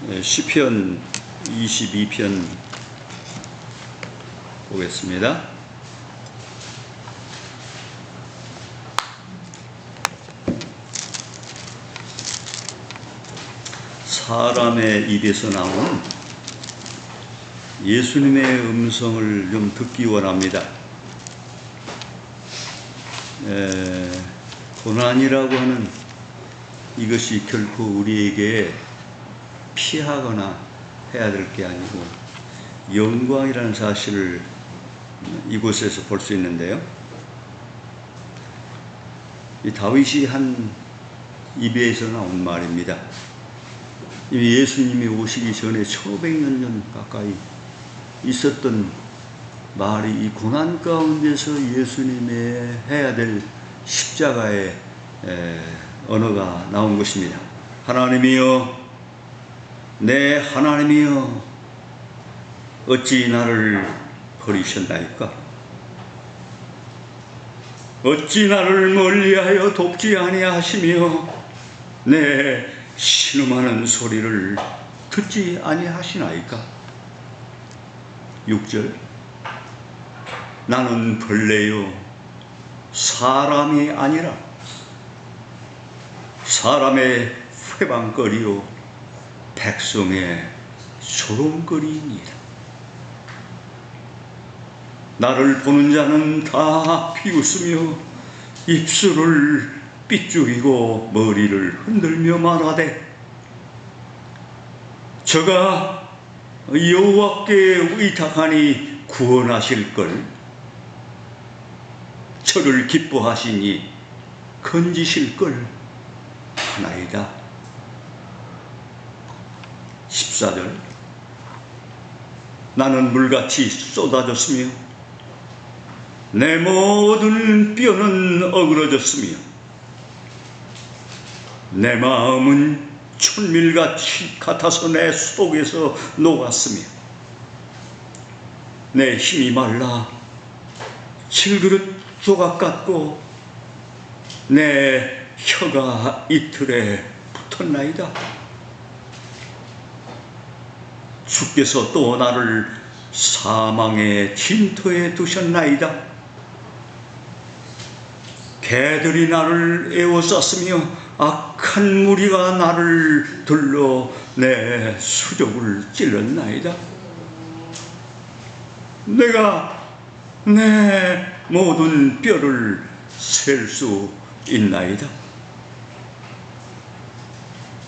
시편 22편 보겠습니다. 사람의 입에서 나온 예수님의 음성을 좀 듣기 원합니다. 고난이라고 하는 이것이 결코 우리에게 피하거나 해야 될 게 아니고 영광이라는 사실을 이곳에서 볼 수 있는데요. 이 다윗이 한 입에서 나온 말입니다. 이미 예수님이 오시기 전에 1500년 전 가까이 있었던 말이 이 고난 가운데서 예수님의 해야 될 십자가의 언어가 나온 것입니다. 하나님이여, 내 하나님이여, 어찌 나를 버리셨나이까? 어찌 나를 멀리하여 돕지 아니하시며 내 신음하는 소리를 듣지 아니하시나이까? 6절, 나는 벌레요 사람이 아니라 사람의 회방거리요 백성의 조롱거리입니다. 나를 보는 자는 다 비웃으며 입술을 삐죽이고 머리를 흔들며 말하되, 저가 여호와께 의탁하니 구원하실걸, 저를 기뻐하시니 건지실걸 하나이다. 14절, 나는 물같이 쏟아졌으며 내 모든 뼈는 어그러졌으며 내 마음은 천밀같이 같아서 내 속에서 녹았으며 내 힘이 말라 질그릇 조각 같고 내 혀가 이틀에 붙었나이다. 주께서 또 나를 사망의 진토에 두셨나이다. 개들이 나를 에워쌌으며 악한 무리가 나를 둘러 내 수족을 찔렀나이다. 내가 내 모든 뼈를 셀 수 있나이다.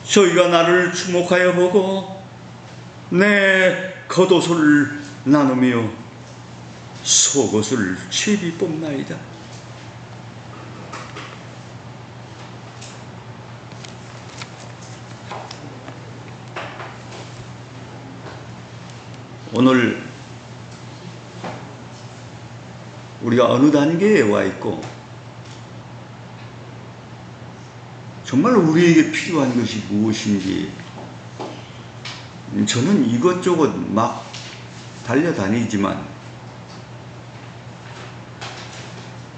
저희가 나를 주목하여 보고 내 겉옷을 나누며 속옷을 제비 뽑나이다. 오늘 우리가 어느 단계에 와 있고 정말 우리에게 필요한 것이 무엇인지, 저는 이것저것 막 달려다니지만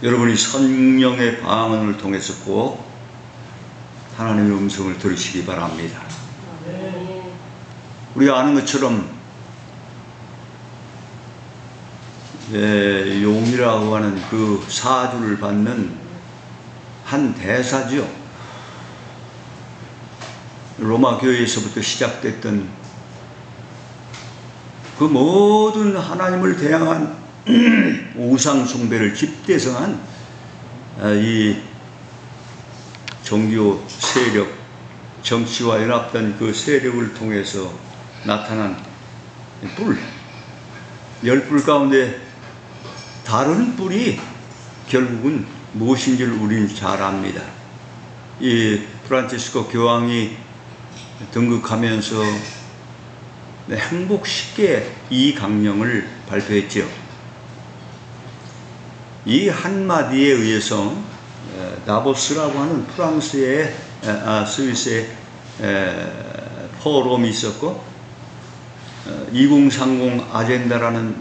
여러분이 성령의 방언을 통해서 꼭 하나님의 음성을 들으시기 바랍니다. 우리가 아는 것처럼 용이라고 하는 그 사주를 받는 한 대사죠. 로마 교회에서부터 시작됐던 그 모든 하나님을 대항한 우상 숭배를 집대성한 이 종교 세력, 정치와 연합된 그 세력을 통해서 나타난 뿔, 10뿔 가운데 다른 뿔이 결국은 무엇인지를 우리는 잘 압니다. 이 프란치스코 교황이 등극하면서 행복 쉽게 이 강령을 발표했죠. 이 한마디에 의해서 다보스라고 하는 프랑스의 스위스의 포럼이 있었고 2030 아젠다라는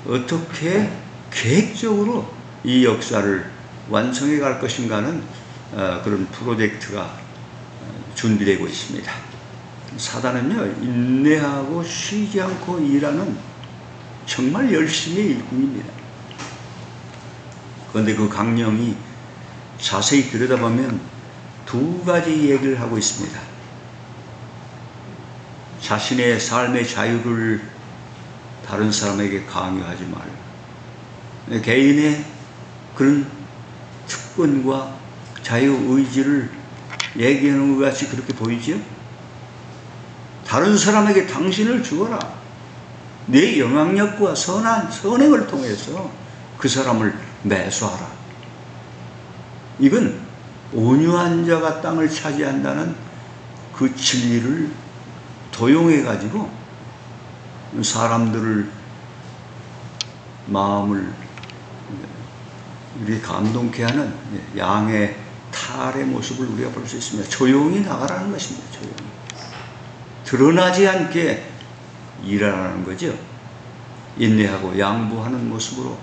어떻게 계획적으로 이 역사를 완성해 갈 것인가는 그런 프로젝트가 준비되고 있습니다. 사단은요, 인내하고 쉬지 않고 일하는 정말 열심의 일꾼입니다. 그런데 그 강령이 자세히 들여다보면 두 가지 얘기를 하고 있습니다. 자신의 삶의 자유를 다른 사람에게 강요하지 말라. 개인의 그런 특권과 자유의지를 얘기하는 것 같이 그렇게 보이죠? 다른 사람에게 당신을 주어라. 내 영향력과 선행을 통해서 그 사람을 매수하라. 이건 온유한 자가 땅을 차지한다는 그 진리를 도용해가지고 사람들을 마음을 우리 감동케 하는 양의 탈의 모습을 우리가 볼 수 있습니다. 조용히 나가라는 것입니다. 조용히. 드러나지 않게 일하라는 거죠. 인내하고 양보하는 모습으로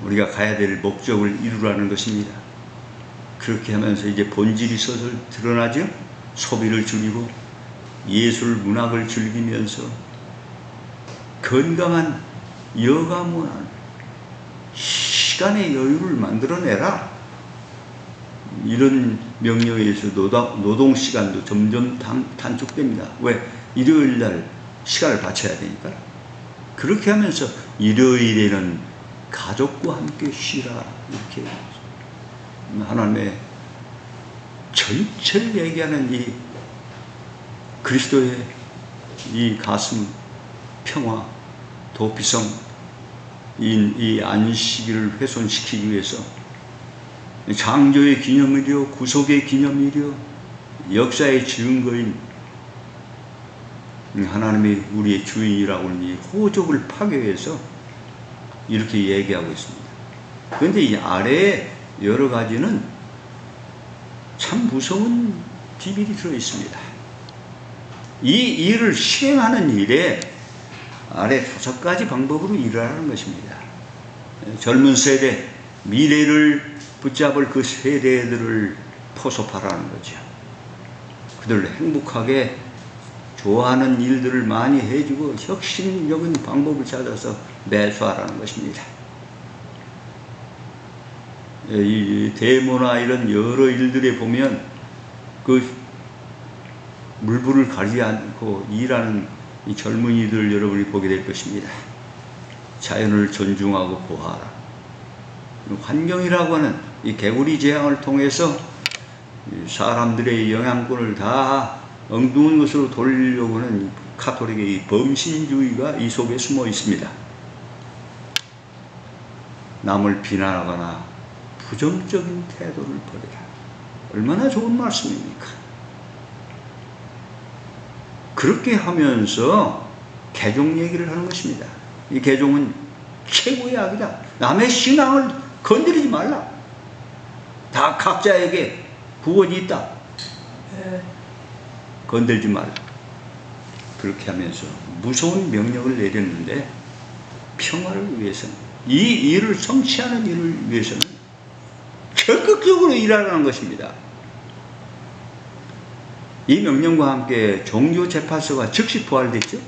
우리가 가야 될 목적을 이루라는 것입니다. 그렇게 하면서 이제 본질이 서서 드러나죠. 소비를 줄이고 예술, 문학을 즐기면서 건강한 여가문화를 시간의 여유를 만들어내라. 이런 명령에 의해서 노동시간도 점점 단축됩니다. 왜? 일요일날 시간을 바쳐야 되니까. 그렇게 하면서 일요일에는 가족과 함께 쉬라. 이렇게 하나님의 전체를 얘기하는 이 그리스도의 이 가슴, 평화, 도피성, 이 안식일을 훼손시키기 위해서 창조의 기념일이요, 구속의 기념일이요, 역사의 증거인 하나님이 우리의 주인이라고 하는 이 호족을 파괴해서 이렇게 얘기하고 있습니다. 그런데 이 아래에 여러 가지는 참 무서운 비밀이 들어 있습니다. 이 일을 실행하는 일에 아래 5가지 방법으로 일하라는 것입니다. 젊은 세대, 미래를 붙잡을 그 세대들을 포섭하라는 거죠. 그들을 행복하게 좋아하는 일들을 많이 해주고 혁신적인 방법을 찾아서 매수하라는 것입니다. 이 데모나 이런 여러 일들에 보면 그 물불을 가리지 않고 일하는 이 젊은이들 여러분이 보게 될 것입니다. 자연을 존중하고 보호하라. 환경이라고 하는 이 개구리 재앙을 통해서 사람들의 영향권을 다 엉뚱한 것으로 돌리려고 하는 카톨릭의 이 범신주의가 이 속에 숨어 있습니다. 남을 비난하거나 부정적인 태도를 버리라. 얼마나 좋은 말씀입니까? 그렇게 하면서 개종 얘기를 하는 것입니다. 이 개종은 최고의 악이다. 남의 신앙을 건드리지 말라. 다 각자에게 구원이 있다. 건들지 말라. 그렇게 하면서 무서운 명령을 내렸는데 평화를 위해서는, 이 일을 성취하는 일을 위해서는 적극적으로 일하라는 것입니다. 이 명령과 함께 종교재판소가 즉시 부활됐죠.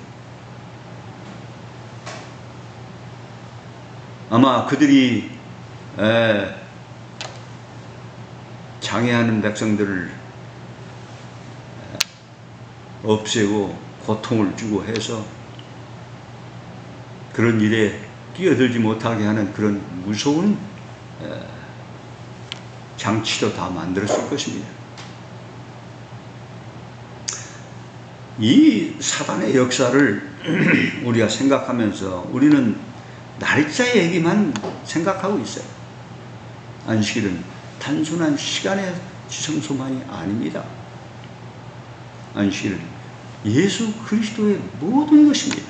아마 그들이 장애하는 백성들을 없애고 고통을 주고 해서 그런 일에 끼어들지 못하게 하는 그런 무서운 장치도 다 만들었을 것입니다. 이 사단의 역사를 우리가 생각하면서 우리는 날짜 얘기만 생각하고 있어요. 안식일은 단순한 시간의 지성소만이 아닙니다. 안식일은 예수 그리스도의 모든 것입니다.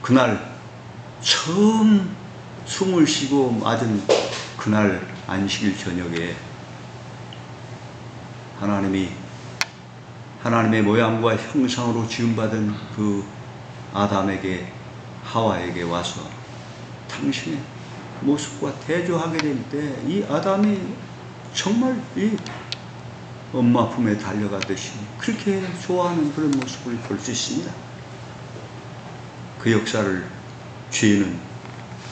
그날 처음 숨을 쉬고 맞은 그날 안식일 저녁에 하나님의 모양과 형상으로 지음받은 그 아담에게, 하와에게 와서 당신의 모습과 대조하게 될 때 이 아담이 정말 이 엄마 품에 달려가듯이 그렇게 좋아하는 그런 모습을 볼 수 있습니다. 그 역사를 죄는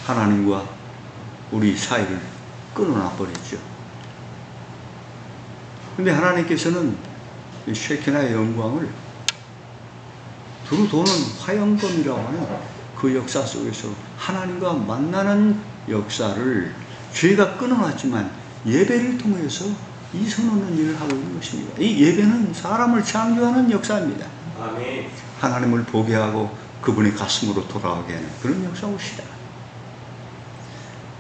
하나님과 우리 사이를 끊어놔 버렸죠. 근데 하나님께서는 쉐키나의 영광을 두루 도는 화영검이라고 하는 그 역사 속에서 하나님과 만나는 역사를 죄가 끊어놨지만 예배를 통해서 이선하는 일을 하고 있는 것입니다. 이 예배는 사람을 창조하는 역사입니다. 아멘. 하나님을 보게 하고 그분의 가슴으로 돌아가게 하는 그런 역사입니다.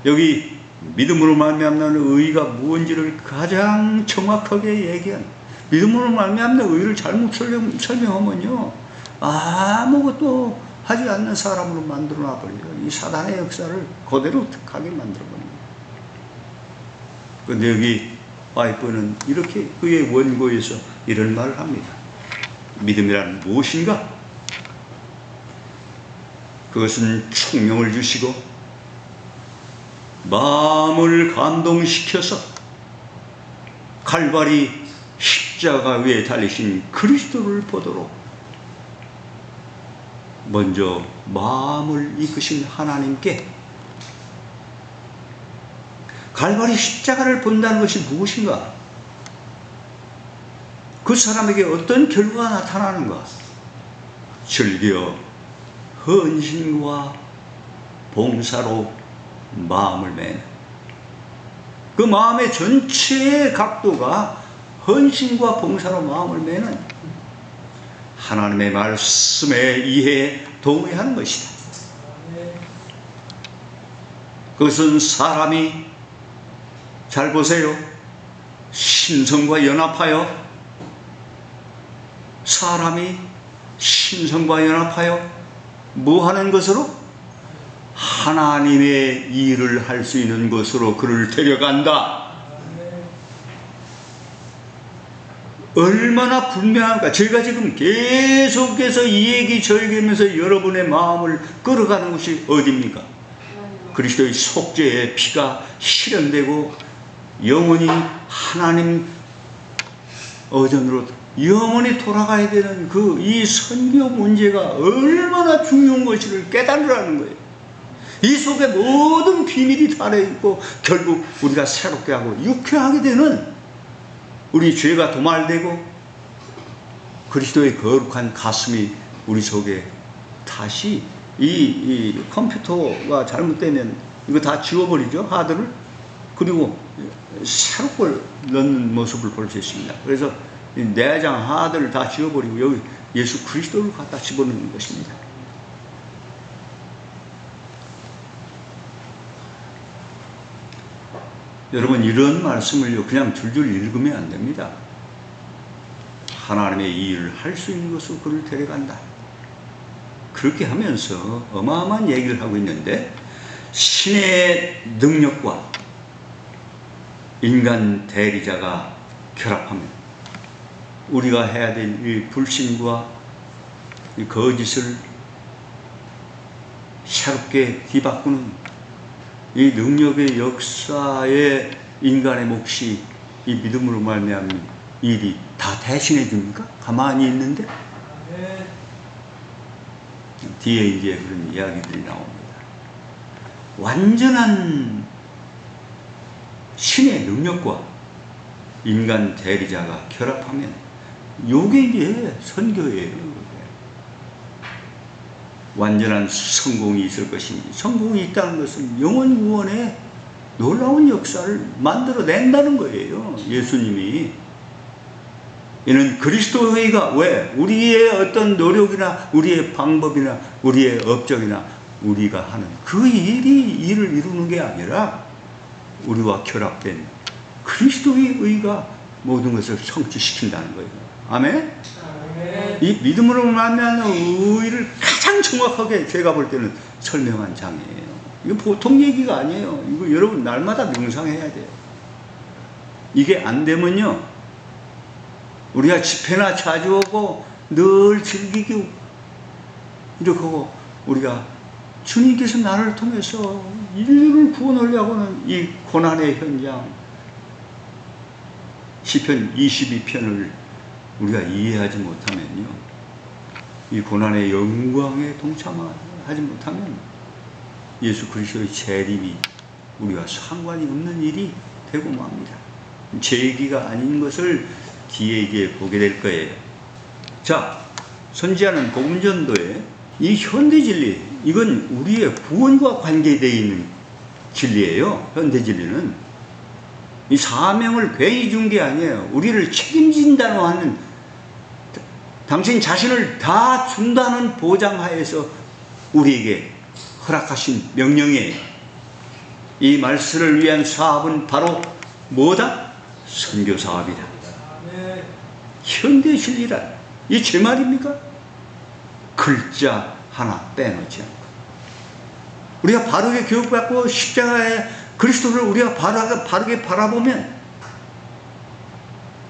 여기 믿음으로 말미암는 의의가 무엇인지를 가장 정확하게 얘기한, 믿음으로 말미암는 의의를 잘못 설명하면요 아무것도 하지 않는 사람으로 만들어 놔버려요. 이 사단의 역사를 그대로 가게 만들어 버립니다. 그런데 여기 와이프는 이렇게 그의 원고에서 이런 말을 합니다. 믿음이란 무엇인가? 그것은 총명을 주시고 마음을 감동시켜서 칼바리 십자가 위에 달리신 그리스도를 보도록 먼저 마음을 이끄신 하나님께 갈바리 십자가를 본다는 것이 무엇인가? 그 사람에게 어떤 결과가 나타나는가? 즐겨 헌신과 봉사로 마음을 매는, 그 마음의 전체의 각도가 헌신과 봉사로 마음을 매는 하나님의 말씀에 이해에 동의하는 것이다. 그것은 사람이, 잘 보세요, 신성과 연합하여, 사람이 신성과 연합하여 뭐 하는 것으로? 하나님의 일을 할 수 있는 것으로 그를 데려간다. 얼마나 분명한가. 제가 지금 계속해서 이 얘기 저에게 하면서 여러분의 마음을 끌어가는 것이 어디입니까? 그리스도의 속죄의 피가 실현되고 영원히 하나님 어전으로 영원히 돌아가야 되는 그 이 선교 문제가 얼마나 중요한 것인지를 깨달으라는 거예요. 이 속에 모든 비밀이 달아있고 결국 우리가 새롭게 하고 유쾌하게 되는, 우리 죄가 도말되고 그리스도의 거룩한 가슴이 우리 속에 다시 이 컴퓨터가 잘못되면 이거 다 지워버리죠, 하드를. 그리고 새로운 걸 넣는 모습을 볼 수 있습니다. 그래서 내장 하드를 다 지워버리고 여기 예수 그리스도를 갖다 집어넣는 것입니다. 여러분, 이런 말씀을요 그냥 줄줄 읽으면 안 됩니다. 하나님의 이 일을 할 수 있는 것으로 그를 데려간다. 그렇게 하면서 어마어마한 얘기를 하고 있는데, 신의 능력과 인간 대리자가 결합하면 우리가 해야 될 이 불신과 이 거짓을 새롭게 뒤바꾸는 이 능력의 역사에 인간의 몫이 이 믿음으로 말미암는 일이 다 대신해 줍니까? 가만히 있는데? 뒤에 이제 그런 이야기들이 나옵니다. 완전한 신의 능력과 인간 대리자가 결합하면 요게 이제 선교예요. 완전한 성공이 있을 것이니, 성공이 있다는 것은 영원 구원의 놀라운 역사를 만들어낸다는 거예요. 예수님이. 이는 그리스도의 의가, 왜? 우리의 어떤 노력이나 우리의 방법이나 우리의 업적이나 우리가 하는 그 일을 이루는 게 아니라 우리와 결합된 그리스도의 의가 모든 것을 성취시킨다는 거예요. 아멘? 이 믿음으로 말미암는 의를 가장 정확하게 제가 볼 때는 설명한 장이에요. 이거 보통 얘기가 아니에요. 이거 여러분 날마다 명상해야 돼요. 이게 안 되면요, 우리가 집회나 자주 오고 늘 즐기고 이렇게 하고 우리가 주님께서 나를 통해서 인류를 구원하려고 하는 이 고난의 현장, 시편 22편을 우리가 이해하지 못하면요, 이 고난의 영광에 동참하지 못하면 예수 그리스도의 재림이 우리가 상관이 없는 일이 되고 맙니다. 제 얘기가 아닌 것을 뒤에 보게 될 거예요. 자, 선지자는 복음전도에 이 현대 진리, 이건 우리의 구원과 관계되어 있는 진리예요. 현대 진리는 이 사명을 괜히 준 게 아니에요. 우리를 책임진다고 하는, 당신 자신을 다 준다는 보장하에서 우리에게 허락하신 명령이에요. 이 말씀을 위한 사업은 바로 뭐다? 선교 사업이다. 현대 진리란 이 제 말입니까? 글자 하나 빼놓지 않고 우리가 바르게 교육받고 십자가에 그리스도를 우리가 바르게 바라보면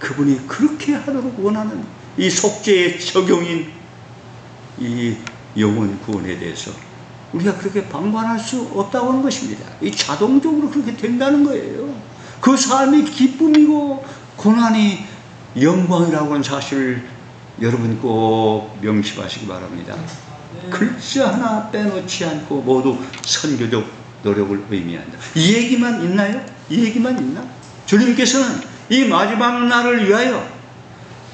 그분이 그렇게 하도록 원하는 이 속죄의 적용인 이 영혼 구원에 대해서 우리가 그렇게 방관할 수 없다고 하는 것입니다. 이 자동적으로 그렇게 된다는 거예요. 그 삶이 기쁨이고 고난이 영광이라고 하는 사실을 여러분 꼭 명심하시기 바랍니다. 글자 하나 빼놓지 않고 모두 선교적 노력을 의미한다. 이 얘기만 있나요? 이 얘기만 있나? 주님께서는 이 마지막 날을 위하여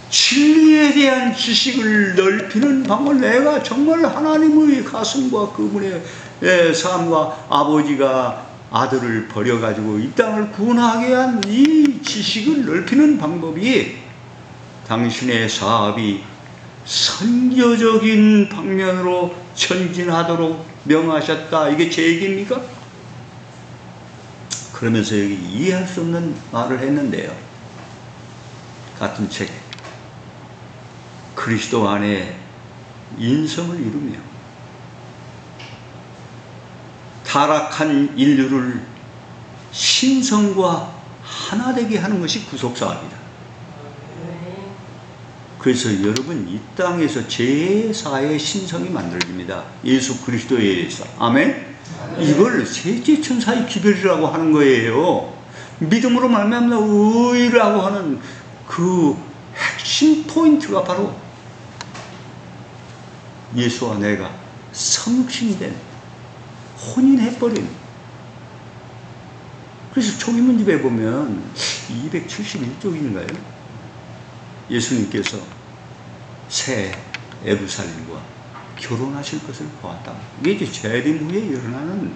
진리에 대한 지식을 넓히는 방법을, 내가 정말 하나님의 가슴과 그분의 삶과 아버지가 아들을 버려가지고 이 땅을 구원하게 한 이 지식을 넓히는 방법이 당신의 사업이 선교적인 방면으로 전진하도록 명하셨다. 이게 제 얘기입니까? 그러면서 여기 이해할 수 없는 말을 했는데요. 같은 책, 그리스도 안에 인성을 이루며 타락한 인류를 신성과 하나 되게 하는 것이 구속사업이다. 그래서 여러분, 이 땅에서 제4의 신성이 만들어집니다. 예수 그리스도에 의해서. 아멘? 이걸 셋째 천사의 기별이라고 하는 거예요. 믿음으로 말미암아 의라고 하는 그 핵심 포인트가 바로 예수와 내가 성신된, 혼인해버린. 그래서 초기문집에 보면 271쪽인가요? 예수님께서 새 예루살렘과 결혼하실 것을 보았다. 이게 이제 재림 후에 일어나는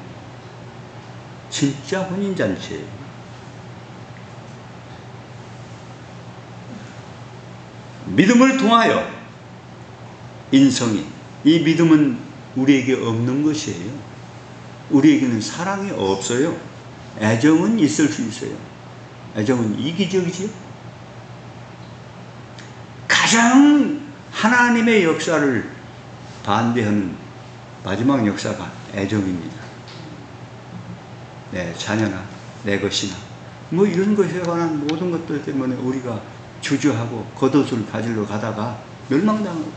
진짜 혼인잔치예요. 믿음을 통하여 인성이, 이 믿음은 우리에게 없는 것이에요. 우리에게는 사랑이 없어요. 애정은 있을 수 있어요. 애정은 이기적이지요. 가장 하나님의 역사를 반대하는 마지막 역사가 애정입니다. 내 자녀나 내 것이나 뭐 이런 것에 관한 모든 것들 때문에 우리가 주저하고 겉옷을 가지러 가다가 멸망당하고,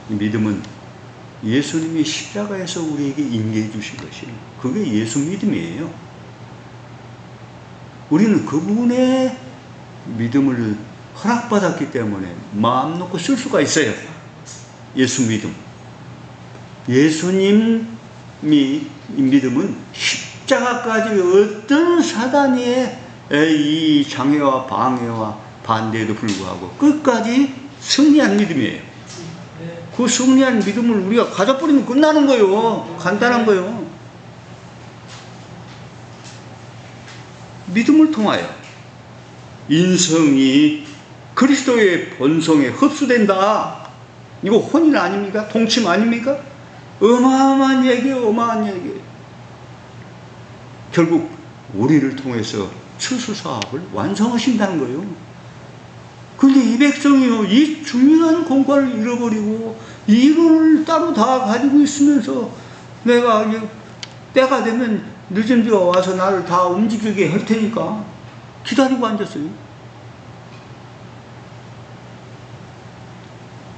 이 믿음은 예수님이 십자가에서 우리에게 인계해 주신 것이에요. 그게 예수 믿음이에요. 우리는 그분의 믿음을 허락받았기 때문에 마음 놓고 쓸 수가 있어요. 예수 믿음. 예수님이 믿음은 십자가까지 어떤 사단의 이 장애와 방해와 반대에도 불구하고 끝까지 승리한 믿음이에요. 그 승리한 믿음을 우리가 가져버리면 끝나는 거예요. 간단한 거예요. 믿음을 통하여 인성이 그리스도의 본성에 흡수된다. 이거 혼인 아닙니까? 동침 아닙니까? 어마어마한 얘기예요. 어마어마한 얘기. 결국 우리를 통해서 추수사업을 완성하신다는 거예요. 근데 이 백성이요, 이 중요한 공과를 잃어버리고 이론을 따로 다 가지고 있으면서 내가 때가 되면 늦은 비가 와서 나를 다 움직이게 할 테니까 기다리고 앉았어요.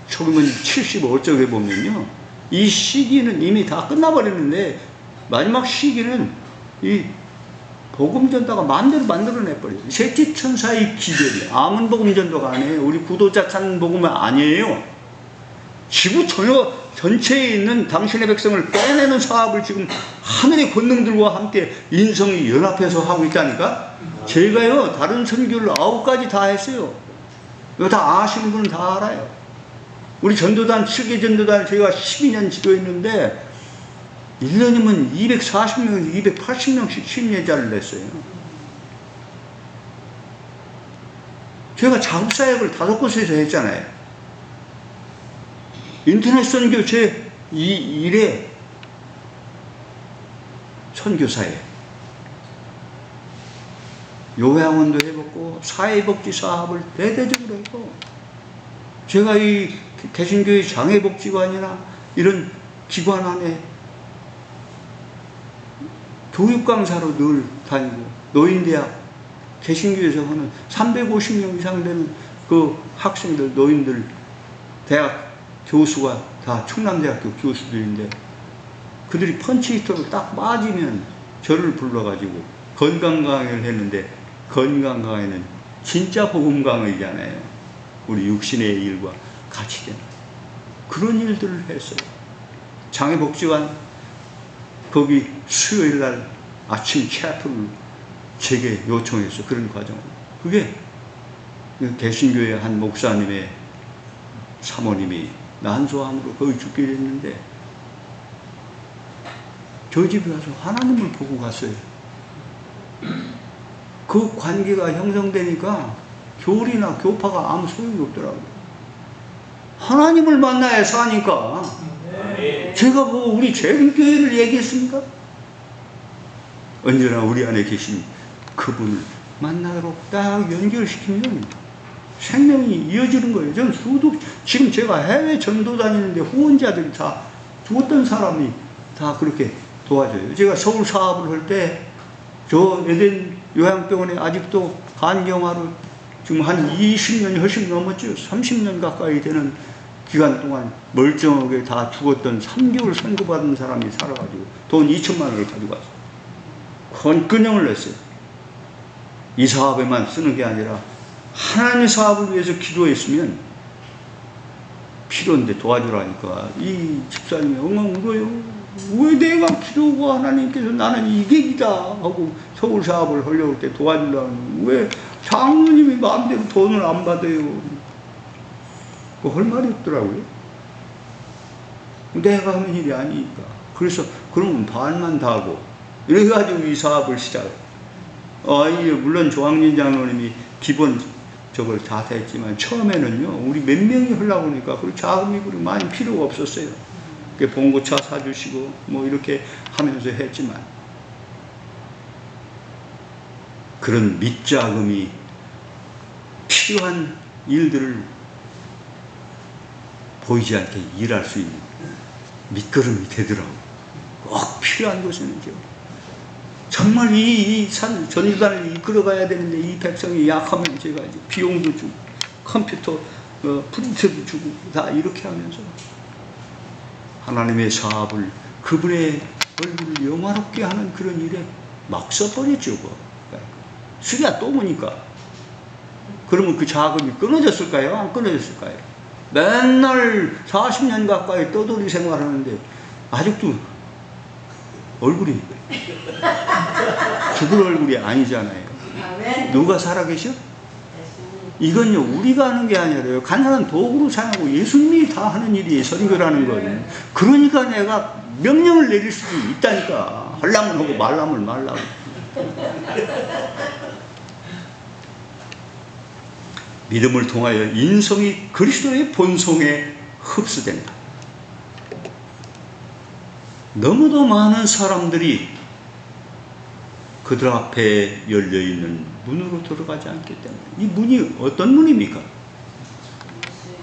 초기문 75쪽에 보면요, 이 시기는 이미 다 끝나버렸는데 마지막 시기는 이 복음전도가 마음대로 만들어내버려요. 셋째 천사의 기별이 아문 복음전도가 아니에요. 우리 구도자 찾는 복음은 아니에요. 지구 전체에 있는 당신의 백성을 빼내는 사업을 지금 하늘의 권능들과 함께 인성이 연합해서 하고 있다니까. 제가요 다른 선교를 9가지 다 했어요. 이거 다 아시는 분은 다 알아요. 우리 전도단 7개 전도단 제가 12년 지도했는데 1년이면 240명에서 280명씩 심리자를 냈어요. 제가 작업사역을 5곳에서 했잖아요. 인터넷 선교 제 1회 선교사예요. 요양원도 해봤고 사회복지 사업을 대대적으로 했고, 제가 이 개신교의 장애복지관이나 이런 기관 안에 교육 강사로 늘 다니고, 노인대학 개신교에서 하는 350명 이상 되는 그 학생들, 노인들, 대학 교수가 다 충남대학교 교수들인데, 그들이 펀치히터로 딱 맞으면 저를 불러가지고 건강 강의를 했는데, 건강 강의는 진짜 복음 강의잖아요. 우리 육신의 일과 같이 되는 그런 일들을 했어요. 장애복지관 거기 수요일 날 아침 체플을 제게 요청해서 그런 과정을, 그게 개신교의 한 목사님의 사모님이 난소암으로 거의 죽게 됐는데 저 집에 가서 하나님을 보고 갔어요. 그 관계가 형성되니까 교리나 교파가 아무 소용이 없더라고요. 하나님을 만나야 사니까. 제가 뭐 우리 재림교회를 얘기했습니까? 언제나 우리 안에 계신 그분을 만나러 딱 연결시키면 생명이 이어지는 거예요. 저는 지금 제가 해외 전도 다니는데 후원자들이 다 죽었던 사람이 다 그렇게 도와줘요. 제가 서울 사업을 할 때 저 에덴 요양병원에 아직도 간경화로 지금 한 20년이 훨씬 넘었죠. 30년 가까이 되는 기간 동안 멀쩡하게 다 죽었던 3개월 선고받은 사람이 살아가지고 돈 2천만 원을 가지고 왔어요. 헌금을 냈어요. 이 사업에만 쓰는 게 아니라 하나님의 사업을 위해서 기도했으면 필요한데 도와주라니까 이 집사님이 엉엉 울어요. 왜 내가 기도하고 하나님께서 나는 이객이다 하고 서울 사업을 하려고 할 때 도와주려고, 왜 장로님이 마음대로 돈을 안 받아요? 할 말이 없더라고요. 내가 하는 일이 아니니까. 그래서 그러면 반만 다 하고 이래가지고 이 사업을 시작해요. 물론 조항진 장로님이 기본 저걸 다 했지만 처음에는요 우리 몇 명이 하려고 하니까 그 자금이 그리 많이 필요가 없었어요. 봉고차 사주시고 뭐 이렇게 하면서 했지만, 그런 밑자금이 필요한 일들을 보이지 않게 일할 수 있는 밑거름이 되더라고요. 꼭 필요한 곳에는요. 정말 이 전도단을 이끌어가야 되는데 이 백성이 약하면 제가 이제 비용도 주고 컴퓨터 프린트도 주고 다 이렇게 하면서 하나님의 사업을, 그분의 얼굴을 영화롭게 하는 그런 일에 막 써버렸죠. 수리야 또 보니까. 그러면 그 자금이 끊어졌을까요? 안 끊어졌을까요? 맨날 40년 가까이 떠돌이 생활하는데 아직도 얼굴이 죽을 얼굴이 아니잖아요. 누가 살아계셔? 이건요 우리가 하는 게 아니라요 가난한 도구로 사용하고 예수님이 다 하는 일이 선교라는 거예요. 그러니까 내가 명령을 내릴 수도 있다니까. 하려면 하고 말라면 말라고. 믿음을 통하여 인성이 그리스도의 본성에 흡수된다. 너무도 많은 사람들이 그들 앞에 열려있는 문으로 들어가지 않기 때문에. 이 문이 어떤 문입니까?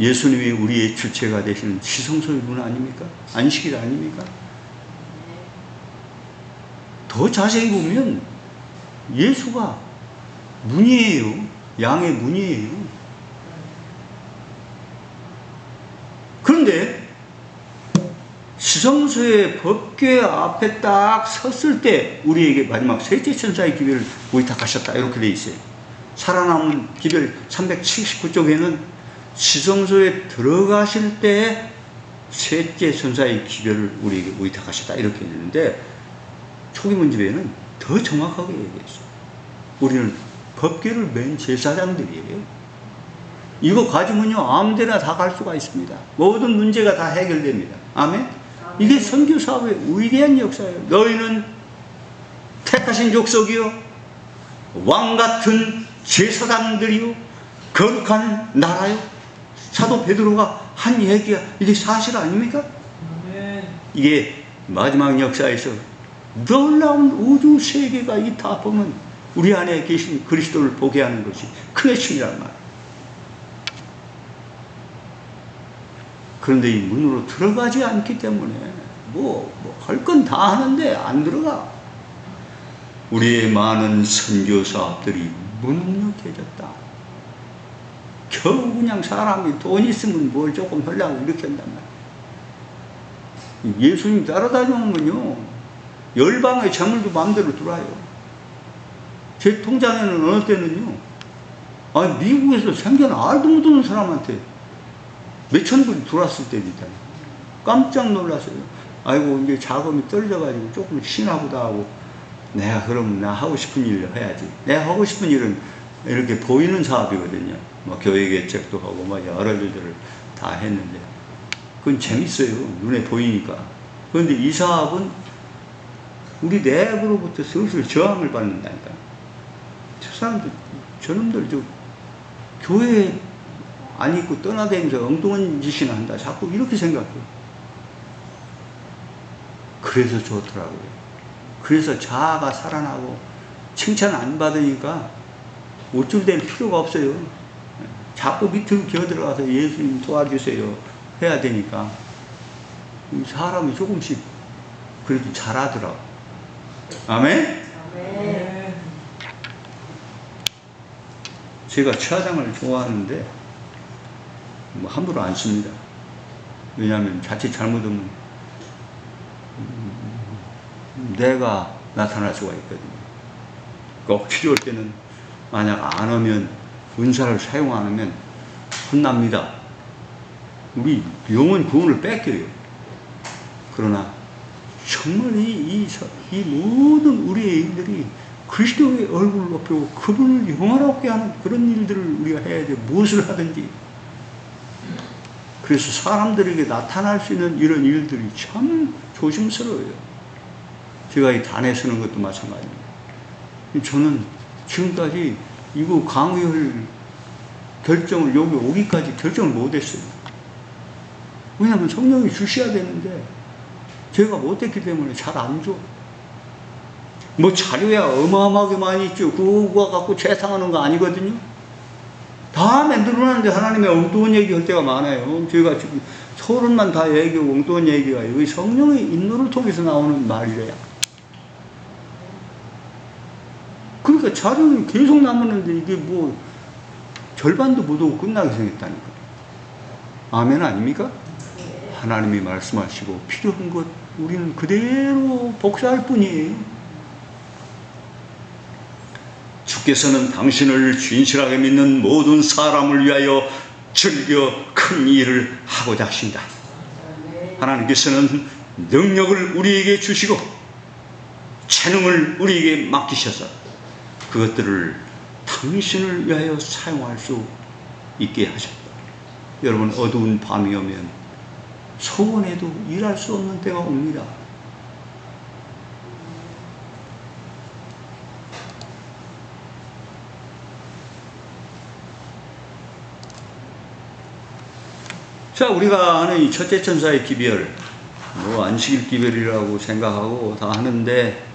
예수님이 우리의 주체가 되시는 지성소의 문 아닙니까? 안식일 아닙니까? 더 자세히 보면 예수가 문이에요. 양의 문이에요. 그런데 지성소의 법궤 앞에 딱 섰을 때 우리에게 마지막 셋째 천사의 기별을 의탁하셨다 이렇게 돼 있어요. 살아남은 기별 379쪽에는 지성소에 들어가실 때 셋째 천사의 기별을 우리에게 의탁하셨다 이렇게 있는데 초기 문집에는 더 정확하게 얘기했어요. 우리는 법궤를 맨 제사장들이에요. 이거 가지면요 아무데나 다 갈 수가 있습니다. 모든 문제가 다 해결됩니다. 아멘. 이게 선교 사업의 위대한 역사예요. 너희는 택하신 족속이요 왕 같은 제사장들이요 거룩한 나라요. 사도 베드로가 한 얘기야. 이게 사실 아닙니까? 이게 마지막 역사에서 놀라운 우주 세계가 이 다 보면 우리 안에 계신 그리스도를 보게 하는 것이 큰 핵심이란 말이에요. 그런데 이 문으로 들어가지 않기 때문에 할 건 다 하는데 안 들어가. 우리의 많은 선교 사업들이 무능력해졌다. 겨우 그냥 사람이 돈 있으면 뭘 조금 하려고 이렇게 한단 말이에요. 예수님 따라다니면요 열방의 재물도 마음대로 들어와요. 제 통장에는 어느 때는요 미국에서 생전 알도 못하는 사람한테 몇천 불이 들어왔을 때도 있잖아요. 깜짝 놀랐어요. 아이고 이제 자금이 떨어져가지고 조금 쉬나보다 하고 내가 그럼 나 하고 싶은 일을 해야지. 내가 하고 싶은 일은 이렇게 보이는 사업이거든요. 교회 개척도 하고 여러 일들을 다 했는데 그건 재밌어요. 눈에 보이니까. 그런데 이 사업은 우리 내부로부터 슬슬 저항을 받는다니까. 저 사람들 저놈들 교회에 안 있고 떠나다니면서 엉뚱한 짓이나 한다. 자꾸 이렇게 생각해요. 그래서 좋더라고요. 그래서 자아가 살아나고 칭찬 안 받으니까 우쭐댈 필요가 없어요. 자꾸 밑으로 기어들어가서 예수님 도와주세요 해야 되니까 사람이 조금씩 그래도 잘하더라. 아멘? 아멘. 제가 차장을 좋아하는데 함부로 안 씁니다. 왜냐하면 자칫 잘못하면 내가 나타날 수가 있거든요. 꼭 필요할 때는 만약 안 하면 은사를 사용 안 하면 혼납니다. 우리 영혼 구원을 뺏겨요. 그러나 정말 이 모든 우리의 일들이 그리스도의 얼굴을 높이고 그분을 영화롭게 하는 그런 일들을 우리가 해야 돼요. 무엇을 하든지. 그래서 사람들에게 나타날 수 있는 이런 일들이 참 조심스러워요. 제가 이 단에 서는 것도 마찬가지입니다. 저는 지금까지 이거 강의할 결정을 여기 오기까지 결정을 못했어요. 왜냐하면 성령이 주셔야 되는데 제가 못했기 때문에 잘 안 줘. 자료야 어마어마하게 많이 있죠. 그거 갖고 재상하는 거 아니거든요. 다음에 늘어나는데 하나님의 엉뚱한 얘기할 때가 많아요. 저희가 지금 서론만 다 얘기하고 엉뚱한 얘기가 여기 성령의 인도를 통해서 나오는 말이래요. 그러니까 자료는 계속 남았는데 이게 절반도 못하고 끝나게 생겼다니까. 아멘 아닙니까? 하나님이 말씀하시고 필요한 것 우리는 그대로 복사할 뿐이에요. 주께서는 당신을 진실하게 믿는 모든 사람을 위하여 즐겨 큰 일을 하고자 하신다. 하나님께서는 능력을 우리에게 주시고 재능을 우리에게 맡기셔서 그것들을 당신을 위하여 사용할 수 있게 하셨다. 여러분 어두운 밤이 오면 소원해도 일할 수 없는 때가 옵니다. 자, 우리가 아는 이 첫째 천사의 기별, 안식일 기별이라고 생각하고 다 하는데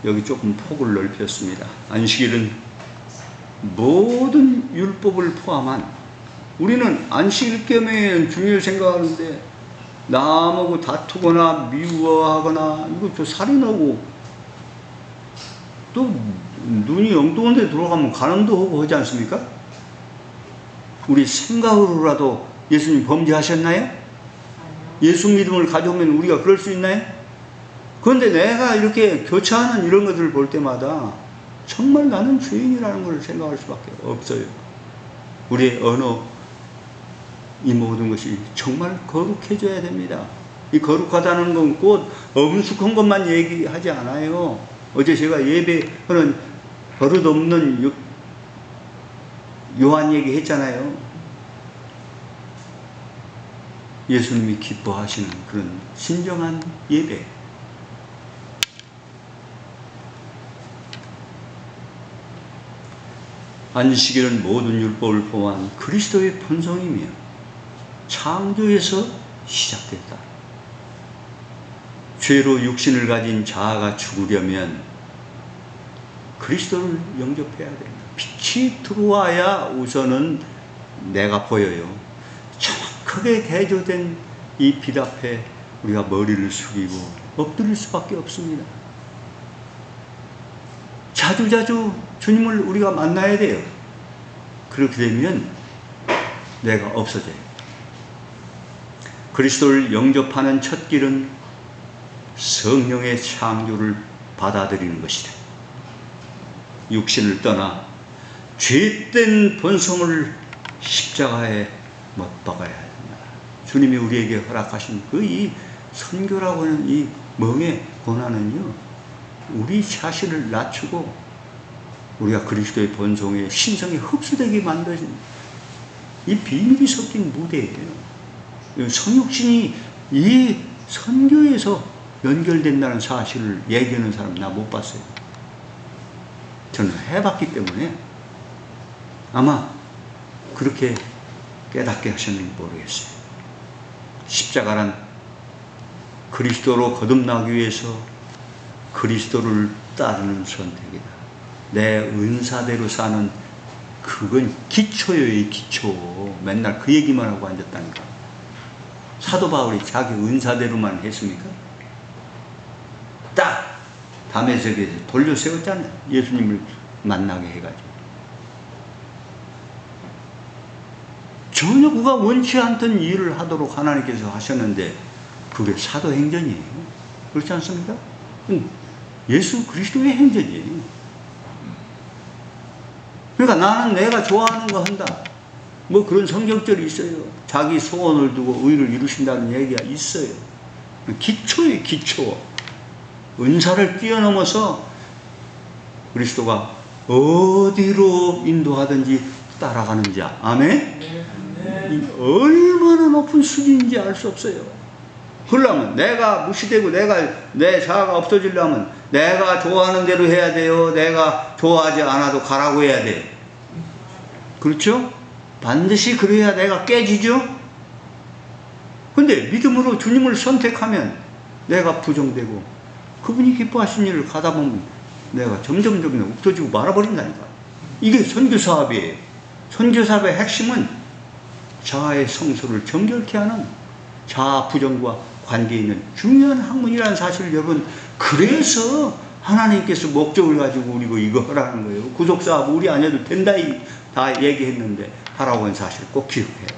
여기 조금 폭을 넓혔습니다. 안식일은 모든 율법을 포함한 우리는 안식일 겸에 중요히 생각하는데 남하고 다투거나 미워하거나 이것도 살인하고 또 눈이 엉뚱한 데 들어가면 간음도 하고 하지 않습니까? 우리 생각으로라도 예수님 범죄하셨나요? 예수 믿음을 가져오면 우리가 그럴 수 있나요? 그런데 내가 이렇게 교차하는 이런 것들을 볼 때마다 정말 나는 죄인이라는 걸 생각할 수밖에 없어요. 우리의 언어, 이 모든 것이 정말 거룩해져야 됩니다. 이 거룩하다는 건 꼭 엄숙한 것만 얘기하지 않아요. 어제 제가 예배하는 버릇없는 요한 얘기 했잖아요. 예수님이 기뻐하시는 그런 진정한 예배. 안식일은 모든 율법을 포함한 그리스도의 본성이며 창조에서 시작됐다. 죄로 육신을 가진 자아가 죽으려면 그리스도를 영접해야 된다. 빛이 들어와야 우선은 내가 보여요. 정확하게 대조된 이 빛 앞에 우리가 머리를 숙이고 엎드릴 수밖에 없습니다. 자주자주 주님을 우리가 만나야 돼요. 그렇게 되면 내가 없어져요. 그리스도를 영접하는 첫 길은 성령의 창조를 받아들이는 것이다. 육신을 떠나 죄된 본성을 십자가에 못 박아야 합니다. 주님이 우리에게 허락하신 그 이 선교라고 하는 이 멍의 고난은요, 우리 자신을 낮추고 우리가 그리스도의 본성의 신성에 흡수되게 만드신 이 비밀이 섞인 무대예요. 성육신이 이 선교에서 연결된다는 사실을 얘기하는 사람 나 못 봤어요. 저는 해봤기 때문에 아마 그렇게 깨닫게 하셨는지 모르겠어요. 십자가란 그리스도로 거듭나기 위해서 그리스도를 따르는 선택이다. 내 은사대로 사는 그건 기초예요. 기초. 맨날 그 얘기만 하고 앉았다니까. 사도 바울이 자기 은사대로만 했습니까? 딱 다메섹에서 돌려 세웠잖아요. 예수님을 만나게 해가지고. 전혀 그가 원치 않던 일을 하도록 하나님께서 하셨는데 그게 사도행전이에요. 그렇지 않습니까? 예수 그리스도의 행전이에요. 그러니까 나는 내가 좋아하는 거 한다. 뭐 그런 성경절이 있어요. 자기 소원을 두고 의를 이루신다는 얘기가 있어요. 기초예요, 기초. 은사를 뛰어넘어서 그리스도가 어디로 인도하든지 따라가는 자. 아멘? 얼마나 높은 수준인지 알 수 없어요. 그러려면 내가 무시되고 내 자아가 없어지려면 내가 좋아하는 대로 해야 돼요. 내가 좋아하지 않아도 가라고 해야 돼요. 그렇죠? 반드시 그래야 내가 깨지죠? 근데 믿음으로 주님을 선택하면 내가 부정되고 그분이 기뻐하신 일을 가다 보면 내가 점점 없어지고 말아버린다니까. 이게 선교사업이에요. 선교사업의 핵심은 자아의 성소를 정결케 하는 자아 부정과 관계에 있는 중요한 학문이라는 사실을 여러분, 그래서 하나님께서 목적을 가지고 우리가 이거 하라는 거예요. 구속사업 우리 안 해도 된다 다 얘기했는데 하라고 한 사실 꼭 기억해요.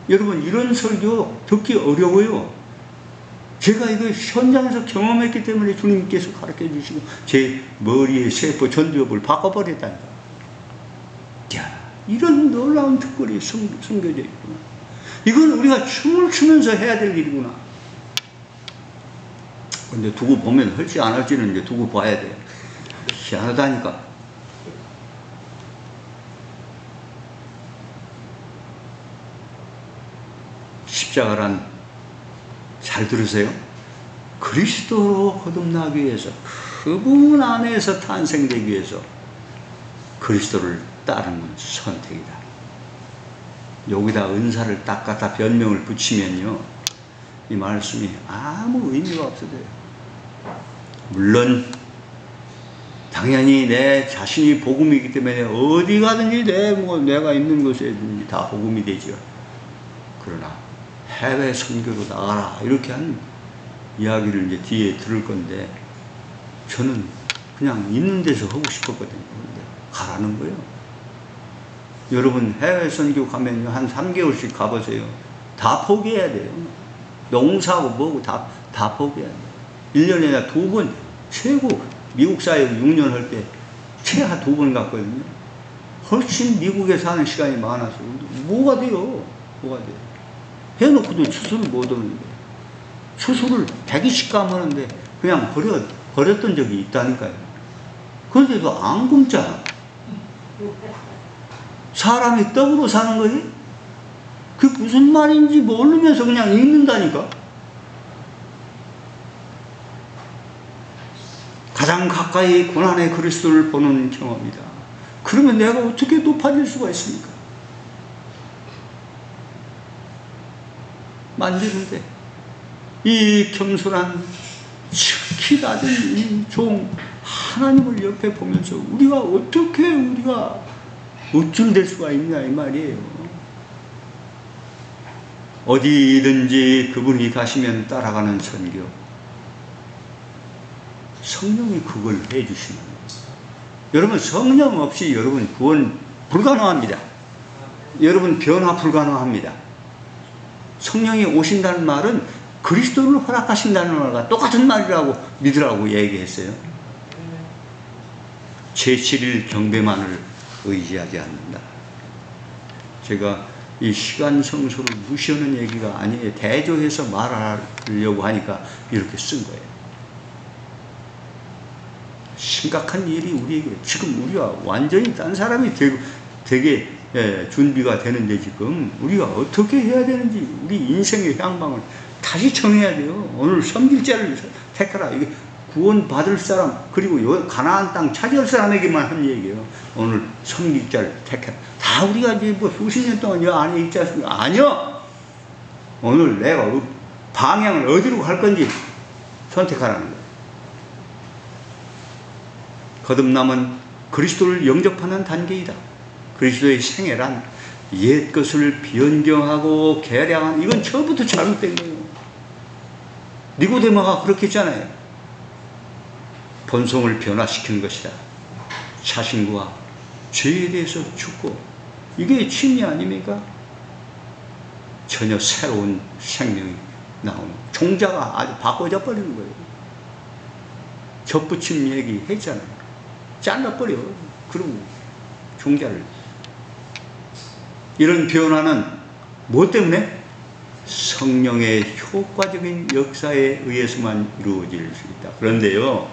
여러분, 이런 설교 듣기 어려워요. 제가 이거 현장에서 경험했기 때문에 주님께서 가르쳐 주시고 제 머리의 세포 전두엽을 바꿔버렸다니까. 야, 이런 놀라운 특권이 숨겨져 있구나. 이건 우리가 춤을 추면서 해야 될 일이구나. 근데 두고 보면 할지 안 할지는 이제 두고 봐야 돼. 희한하다니까. 십자가란, 잘 들으세요. 그리스도로 거듭나기 위해서, 그분 안에서 탄생되기 위해서 그리스도를 따르는 선택이다. 여기다 은사를 딱 갖다 변명을 붙이면요, 이 말씀이 아무 의미가 없어져요. 물론 당연히 내 자신이 복음이기 때문에 어디 가든지 내가 있는 곳에 다 복음이 되죠. 그러나 해외 선교로 나가라 이렇게 한 이야기를 이제 뒤에 들을 건데, 저는 그냥 있는 데서 하고 싶었거든요. 근데 가라는 거예요. 여러분, 해외 선교 가면요, 한 3개월씩 가보세요. 다 포기해야 돼요. 농사하고 뭐고 다 포기해야 돼요. 1년에 2번, 최고, 미국 사회 6년 할 때 최하 2번 갔거든요. 훨씬 미국에 사는 시간이 많아서. 뭐가 돼요? 뭐가 돼요? 해놓고도 추수를 못 하는데. 추수를 120감 하는데 그냥 버렸던 적이 있다니까요. 그런데도 안 굶잖아. 사람이 떡으로 사는 거지? 그게 무슨 말인지 모르면서 그냥 읽는다니까? 가장 가까이 고난의 그리스도를 보는 경험이다. 그러면 내가 어떻게 높아질 수가 있습니까? 만드는데 이 겸손한 지극히 낮은 이 종 하나님을 옆에 보면서 우리가 어쩜 될 수가 있냐 이 말이에요. 어디든지 그분이 가시면 따라가는 선교. 성령이 그걸 해주시는 거예요. 여러분, 성령 없이 여러분 구원 불가능합니다. 여러분 변화 불가능합니다. 성령이 오신다는 말은 그리스도를 허락하신다는 말과 똑같은 말이라고 믿으라고 얘기했어요. 제7일 경배만을 의지하지 않는다. 제가 이 시간 성소를 무시하는 얘기가 아니에요. 대조해서 말하려고 하니까 이렇게 쓴 거예요. 심각한 일이 우리에게 지금 우리가 완전히 딴 사람이 되게 준비가 되는데 지금 우리가 어떻게 해야 되는지 우리 인생의 향방을 다시 정해야 돼요. 오늘 섬길 자를 택하라. 이게 구원 받을 사람 그리고 가나안 땅 차지할 사람에게만 한 얘기예요. 오늘 섬길 자를 택하라. 다 우리가 이제 뭐 수십 년 동안 이 안에 있지 않습니까? 아니요. 오늘 내가 방향을 어디로 갈 건지 선택하라는 거예요. 거듭남은 그리스도를 영접하는 단계이다. 그리스도의 생애란 옛 것을 변경하고 개량한, 이건 처음부터 잘못된 거예요. 니고데모가 그렇게 했잖아요. 본성을 변화시키는 것이다. 자신과 죄에 대해서 죽고, 이게 진리 아닙니까? 전혀 새로운 생명이 나오는, 종자가 아주 바꿔져 버리는 거예요. 접붙임 얘기 했잖아요. 잘라버려. 그리고 종자를. 이런 변화는 무엇 때문에? 성령의 효과적인 역사에 의해서만 이루어질 수 있다. 그런데요,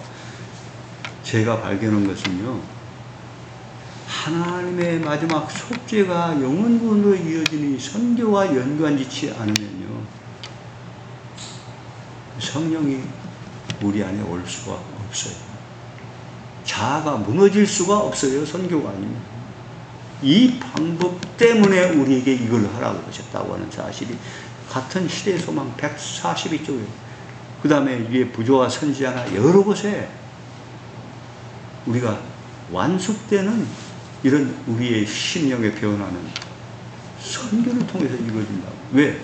제가 발견한 것은요, 하나님의 마지막 속죄가 영원군으로 이어지는 선교와 연관짓지 않으면요, 성령이 우리 안에 올 수가 없어요. 자아가 무너질 수가 없어요. 선교가 아니면. 이 방법 때문에 우리에게 이걸 하라고 하셨다고 하는 사실이 같은 시대 소망 142쪽에, 그 다음에 위에 부조와 선지자나 여러 곳에 우리가 완숙되는 이런 우리의 심령의 변화는 선교를 통해서 이루어진다고. 왜?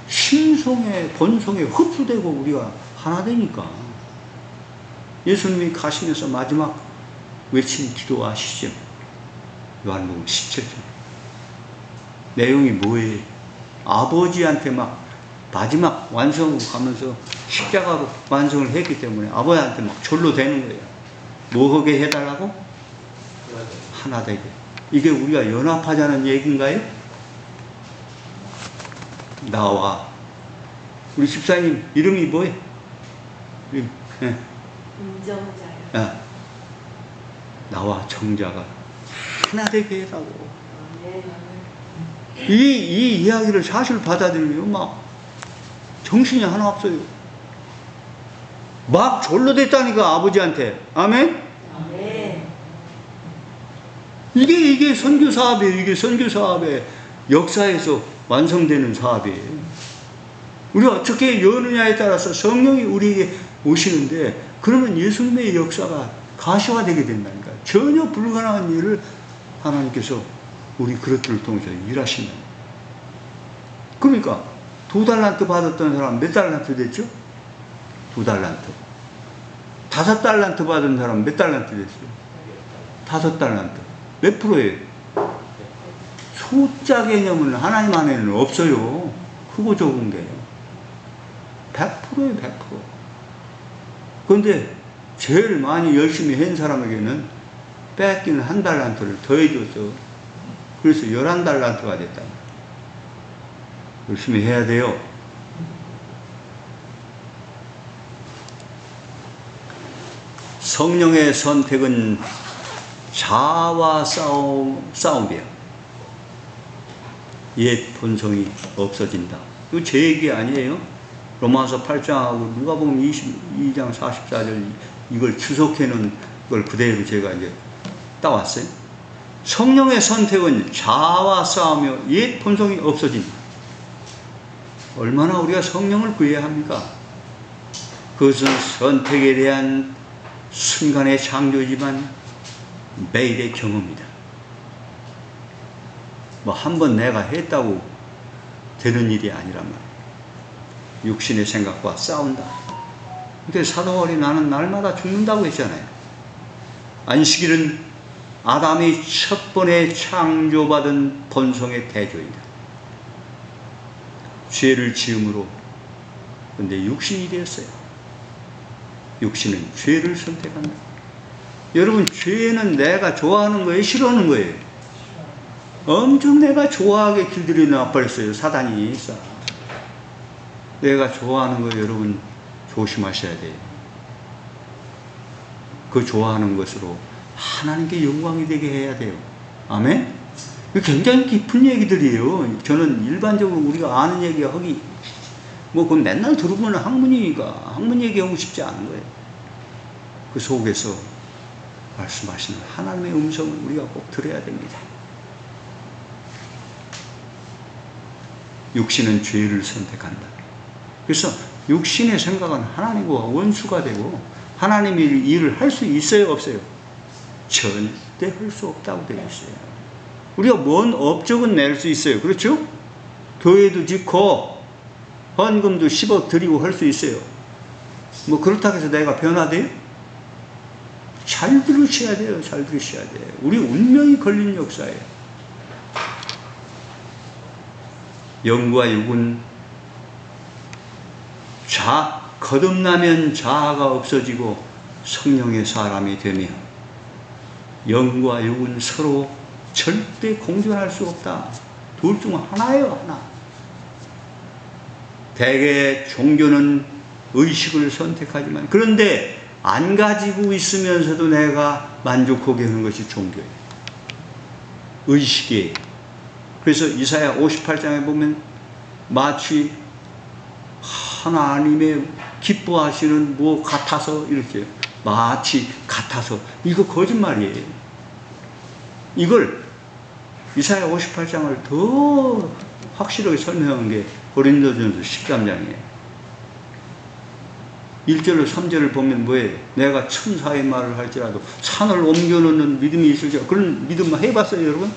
심성의 본성에 흡수되고 우리가 하나 되니까. 예수님이 가시면서 마지막 외친 기도하시죠. 요한복음 17절. 내용이 뭐예요? 아버지한테 막 마지막 완성으로 가면서 십자가로 완성을 했기 때문에 아버지한테 막 절로 되는 거예요. 뭐 하게 해달라고? 하나 되게. 이게 우리가 연합하자는 얘기인가요? 나와. 우리 집사님 이름이 뭐예요? 네. 정자요. 나와 정자가 하나 되게 해라고. 이 이야기를 사실 받아들이면 막 정신이 하나 없어요. 막 졸로 됐다니까 아버지한테. 아멘? 아멘. 이게 선교 사업이에요. 이게 선교 사업의 역사에서 완성되는 사업이에요. 우리가 어떻게 여느냐에 따라서 성령이 우리에게 오시는데, 그러면 예수님의 역사가 가시화되게 된다니까. 전혀 불가능한 일을 하나님께서 우리 그릇들을 통해서 일하신다. 그러니까 2달란트 받았던 사람 몇 달란트 됐죠? 2달란트. 5달란트 받은 사람 몇 달란트 됐어요? 5달란트. 몇 %예요? 숫자 개념은 하나님 안에는 없어요. 크고 적은 게 100%예요, 100%. 그런데 제일 많이 열심히 한 사람에게는 뺏기는 한 달란트를 더해줬어. 그래서 11달란트가 됐다. 열심히 해야 돼요. 성령의 선택은 자아와 싸움이에요. 옛 본성이 없어진다. 이거 제 얘기 아니에요. 로마서 8장하고 누가복음 22장 44절 이걸 추석해 놓은 걸 그대로 제가 이제 따왔어요. 성령의 선택은 자아와 싸우며 옛 본성이 없어진다. 얼마나 우리가 성령을 구해야 합니까? 그것은 선택에 대한 순간의 창조이지만 매일의 경험이다. 뭐 한 번 내가 했다고 되는 일이 아니란 말이에요. 육신의 생각과 싸운다. 근데 사도 바울이 나는 날마다 죽는다고 했잖아요. 안식일은 아담이 첫 번에 창조받은 본성의 대조이다. 죄를 지음으로 근데 육신이 되었어요. 육신은 죄를 선택한다. 여러분, 죄는 내가 좋아하는 거예요, 싫어하는 거예요? 엄청 내가 좋아하게 길들여 놔버렸어요, 사단이. 내가 좋아하는 거 여러분 조심하셔야 돼요. 그 좋아하는 것으로 하나님께 영광이 되게 해야 돼요. 아멘? 굉장히 깊은 얘기들이에요. 저는 일반적으로 우리가 아는 얘기 하기, 그건 맨날 들어보는 학문이니까 학문 얘기하고 싶지 않은 거예요. 그 속에서 말씀하시는 하나님의 음성을 우리가 꼭 들어야 됩니다. 육신은 죄를 선택한다. 그래서 육신의 생각은 하나님과 원수가 되고 하나님이 일을 할 수 있어요, 없어요? 절대 할 수 없다고 되어 있어요. 우리가 뭔 업적은 낼 수 있어요. 그렇죠? 교회도 짓고 헌금도 10억 드리고 할 수 있어요. 뭐 그렇다고 해서 내가 변화돼요? 잘 들으셔야 돼요. 잘 들으셔야 돼요. 우리 운명이 걸린 역사예요. 영과 육은 거듭나면 자아가 없어지고 성령의 사람이 되며 영과 육은 서로 절대 공존할 수 없다. 둘 중 하나예요, 하나. 대개 종교는 의식을 선택하지만 그런데 안 가지고 있으면서도 내가 만족하게 하는 것이 종교예요. 의식이에요. 그래서 이사야 58장에 보면 마치 하나님의 기뻐하시는 뭐 같아서 이렇게 마치 같아서 이거 거짓말이에요. 이걸 이사야 58장을 더 확실하게 설명한 게 고린도전서 13장이에요. 1절로 3절을 보면 뭐예요? 내가 천사의 말을 할지라도 산을 옮겨놓는 믿음이 있을지라도 그런 믿음만 해봤어요, 여러분?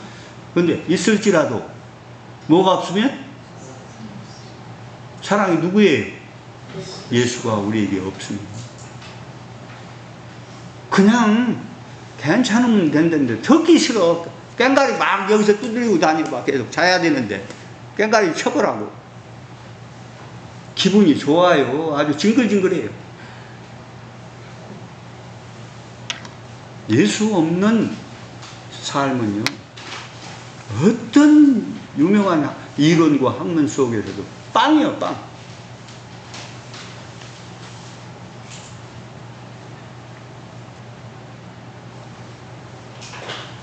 그런데 있을지라도 뭐가 없으면? 사랑이 누구예요? 예수가 우리에게 없습니다. 그냥 괜찮으면 된다는데 듣기 싫어. 꽹가리 막 여기서 두드리고 다니고 막 계속 자야 되는데 꽹가리 쳐보라고. 기분이 좋아요. 아주 징글징글해요. 예수 없는 삶은요, 어떤 유명한 이론과 학문 속에서도 빵이에요, 빵.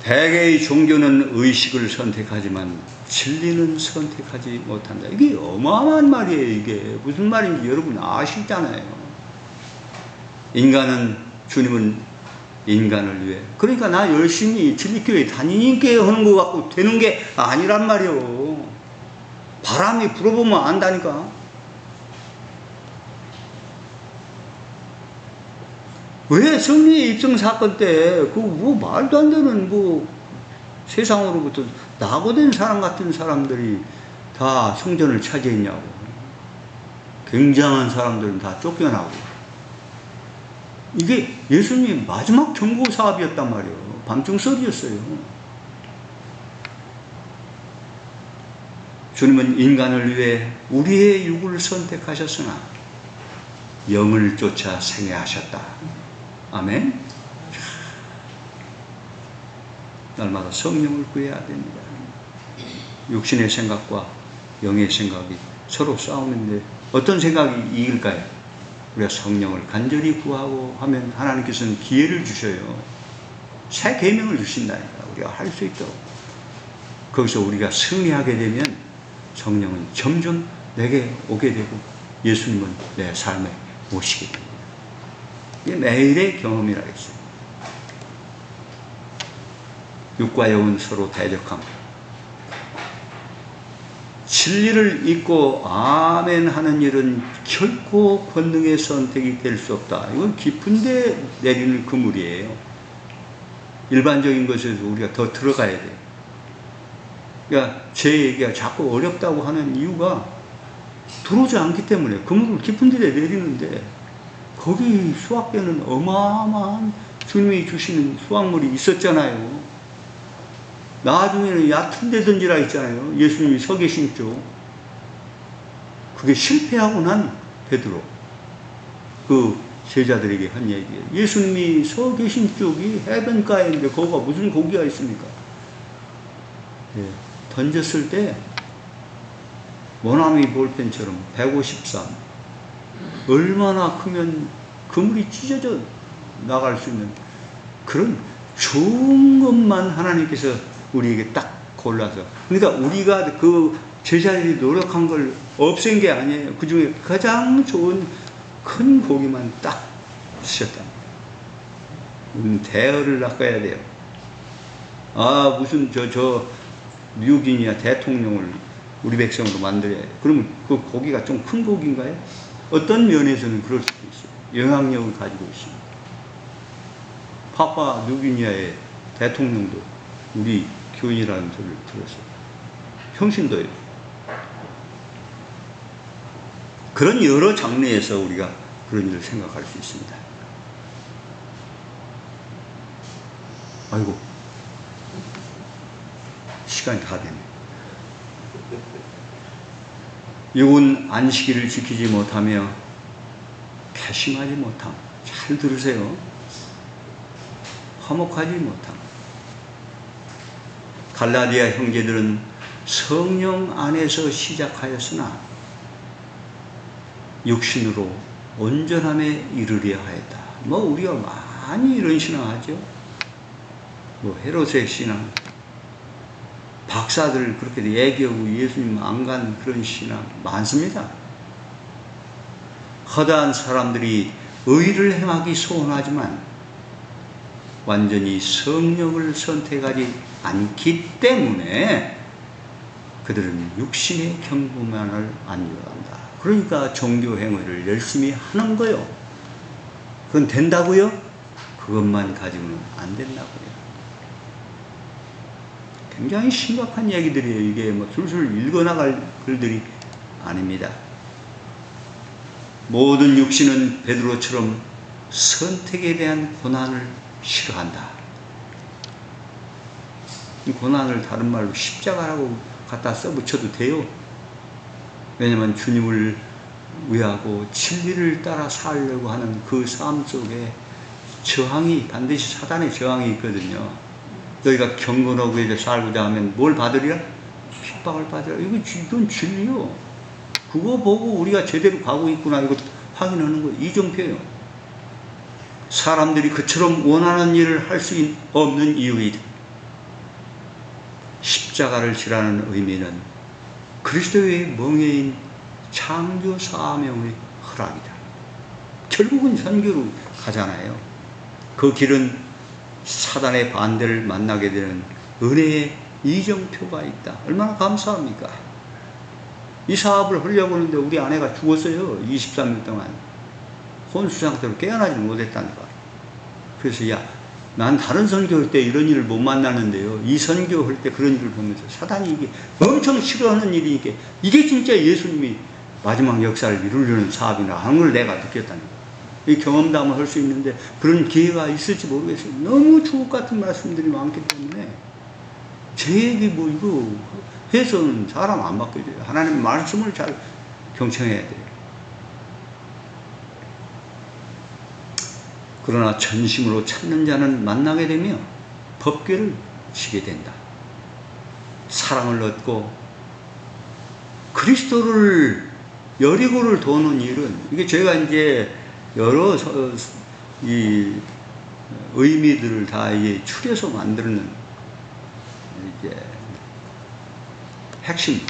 대개의 종교는 의식을 선택하지만 진리는 선택하지 못한다. 이게 어마어마한 말이에요. 이게 무슨 말인지 여러분 아시잖아요. 주님은 인간을 위해. 그러니까 나 열심히 진리교회 다니니까 하는 거 갖고 되는 게 아니란 말이에요. 바람이 불어보면 안다니까. 왜 성리의 입성 사건 때, 뭐 말도 안 되는 세상으로부터 낙오된 사람 같은 사람들이 다 성전을 차지했냐고. 굉장한 사람들은 다 쫓겨나고. 이게 예수님의 마지막 경고 사업이었단 말이에요. 밤중설이었어요. 주님은 인간을 위해 우리의 육을 선택하셨으나 영을 쫓아 생애하셨다. 아멘. 날마다 성령을 구해야 됩니다. 육신의 생각과 영의 생각이 서로 싸우는데 어떤 생각이 이길까요? 우리가 성령을 간절히 구하고 하면 하나님께서는 기회를 주셔요. 새 계명을 주신다니까. 우리가 할 수 있도록. 거기서 우리가 승리하게 되면 성령은 점점 내게 오게 되고 예수님은 내 삶에 오시게 됩니다. 이게 매일의 경험이라 했어요. 육과 영은 서로 대적함. 진리를 잊고 아멘 하는 일은 결코 권능의 선택이 될 수 없다. 이건 깊은데 내리는 그물이에요. 일반적인 것에서 우리가 더 들어가야 돼요. 그러니까 제 얘기가 자꾸 어렵다고 하는 이유가 들어오지 않기 때문에 그물을 깊은 데 내리는데 거기 수확되는 어마어마한 주님이 주시는 수확물이 있었잖아요. 나중에는 얕은 데 던지라 했잖아요. 예수님이 서 계신 쪽. 그게 실패하고 난 베드로 그 제자들에게 한 얘기예요. 예수님이 서 계신 쪽이 해변가인데 거기가 무슨 고기가 있습니까? 예, 던졌을 때 모나미 볼펜처럼 153 얼마나 크면 그물이 찢어져 나갈 수 있는 그런 좋은 것만 하나님께서 우리에게 딱 골라서, 그러니까 우리가 그 제자들이 노력한 걸 없앤 게 아니에요. 그 중에 가장 좋은 큰 고기만 딱 주셨다. 우리는 대어를 낚아야 돼요. 아, 무슨 미국인이야 대통령을 우리 백성으로 만들어야 해요. 그러면 그 고기가 좀 큰 고기인가요? 어떤 면에서는 그럴 수도 있어요. 영향력을 가지고 있습니다. 파푸아 뉴기니아의 대통령도 우리 교인이라는 소리를 들었어요. 평신도예요. 그런 여러 장르에서 우리가 그런 일을 생각할 수 있습니다. 아이고, 시간이 다 됐네. 육은 안식일을 지키지 못하며 괘씸하지 못함. 잘 들으세요. 화목하지 못함. 갈라디아 형제들은 성령 안에서 시작하였으나 육신으로 온전함에 이르려 하였다. 뭐 우리가 많이 이런 신앙하죠. 뭐 헤롯의 신앙, 박사들 그렇게 얘기하고 예수님 안 간 그런 신앙 많습니다. 허다한 사람들이 의를 행하기 소원하지만 완전히 성령을 선택하지 않기 때문에 그들은 육신의 경고만을 안주한다. 그러니까 종교 행위를 열심히 하는 거요. 그건 된다고요? 그것만 가지고는 안 된다고요. 굉장히 심각한 얘기들이에요. 이게 뭐 술술 읽어나갈 글들이 아닙니다. 모든 육신은 베드로처럼 선택에 대한 고난을 싫어한다. 이 고난을 다른 말로 십자가라고 갖다 써붙여도 돼요. 왜냐하면 주님을 위하고 진리를 따라 살려고 하는 그 삶 속에 저항이 반드시 사단의 저항이 있거든요. 너희가 경건하고 이제 살고자 하면 뭘 받으리라? 핍박을 받으라. 이건 진리요. 그거 보고 우리가 제대로 가고 있구나 이거 확인하는 거예요. 이정표예요. 사람들이 그처럼 원하는 일을 할 수 없는 이유이다. 십자가를 지라는 의미는 그리스도의 멍에인 창조 사명의 허락이다. 결국은 선교로 가잖아요. 그 길은 사단의 반대를 만나게 되는 은혜의 이정표가 있다. 얼마나 감사합니까? 이 사업을 하려고 하는데 우리 아내가 죽었어요. 23년 동안. 혼수 상태로 깨어나지 못했다니까. 그래서 난 다른 선교할 때 이런 일을 못 만나는데요. 이 선교할 때 그런 일을 보면서 사단이 이게 엄청 싫어하는 일이니까 이게 진짜 예수님이 마지막 역사를 이루려는 사업이나 하는 걸 내가 느꼈다니까. 이 경험담을 할 수 있는데 그런 기회가 있을지 모르겠어요. 너무 주옥 같은 말씀들이 많기 때문에 제 얘기 뭐 이거 해서는 사람 안 바뀌어져요. 하나님 말씀을 잘 경청해야 돼요. 그러나 전심으로 찾는 자는 만나게 되며 법궤를 지게 된다. 사랑을 얻고 그리스도를 여리고를 도는 일은, 이게 제가 이제 여러 이 의미들을 다 이제 추려서 만드는 이제 핵심,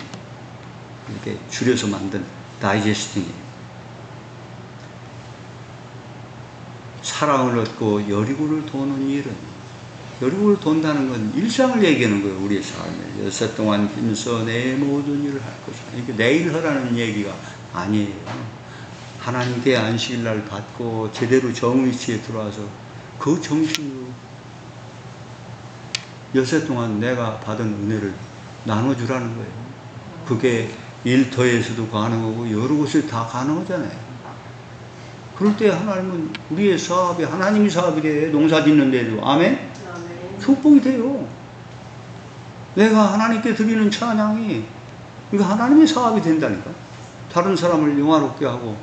이렇게 줄여서 만든 다이제스팅이에요. 사랑을 얻고 여리고를 도는 일은, 여리고를 돈다는 건 일상을 얘기하는 거예요. 우리의 삶에. 여섯 동안 힘써 내 모든 일을 할 것이다. 이게 내일 하라는 얘기가 아니에요. 하나님께 안식일날 받고 제대로 정의치에 들어와서 그 정신으로 여섯 동안 내가 받은 은혜를 나눠주라는 거예요. 그게 일터에서도 가능하고 여러 곳에 다 가능하잖아요. 그럴 때 하나님은 우리의 사업이 하나님이 사업이래. 농사 짓는데도. 아멘? 축복이 돼요. 내가 하나님께 드리는 찬양이 이거 하나님의 사업이 된다니까. 다른 사람을 영화롭게 하고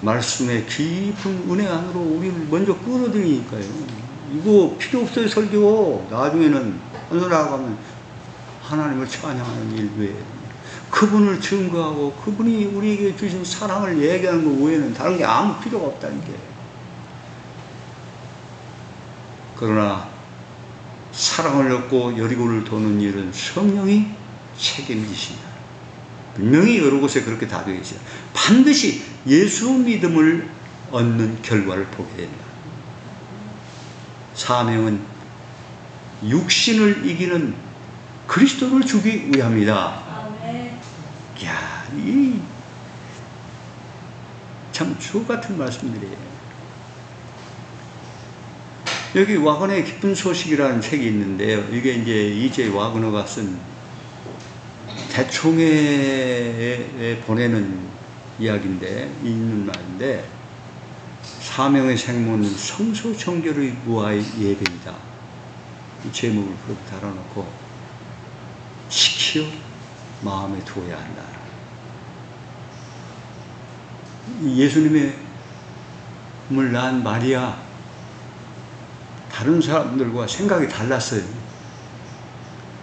말씀의 깊은 은혜 안으로 우리를 먼저 끌어들이니까요. 이거 필요 없어요, 설교. 나중에는 하늘나가면 하나님을 찬양하는 일 외에 그분을 증거하고 그분이 우리에게 주신 사랑을 얘기하는 것 외에는 다른 게 아무 필요가 없다니까. 그러나 사랑을 얻고 여리고를 도는 일은 성령이 책임지신다. 분명히 여러 곳에 그렇게 다 되어 있어요. 반드시 예수 믿음을 얻는 결과를 보게 된다. 사명은 육신을 이기는 그리스도를 주기 위함이다. 이야, 참 주옥 같은 말씀들이에요. 여기 와그너의 기쁜 소식이라는 책이 있는데요. 이게 이제 이제 와그너가 쓴 대총회에 보내는 이야기인데, 있는 말인데, 사명의 생모는 성소 청결의 무아의 예배이다. 이 제목을 그렇게 달아놓고 지키어 마음에 두어야 한다. 예수님의 몸을 낳은 마리아, 다른 사람들과 생각이 달랐어요.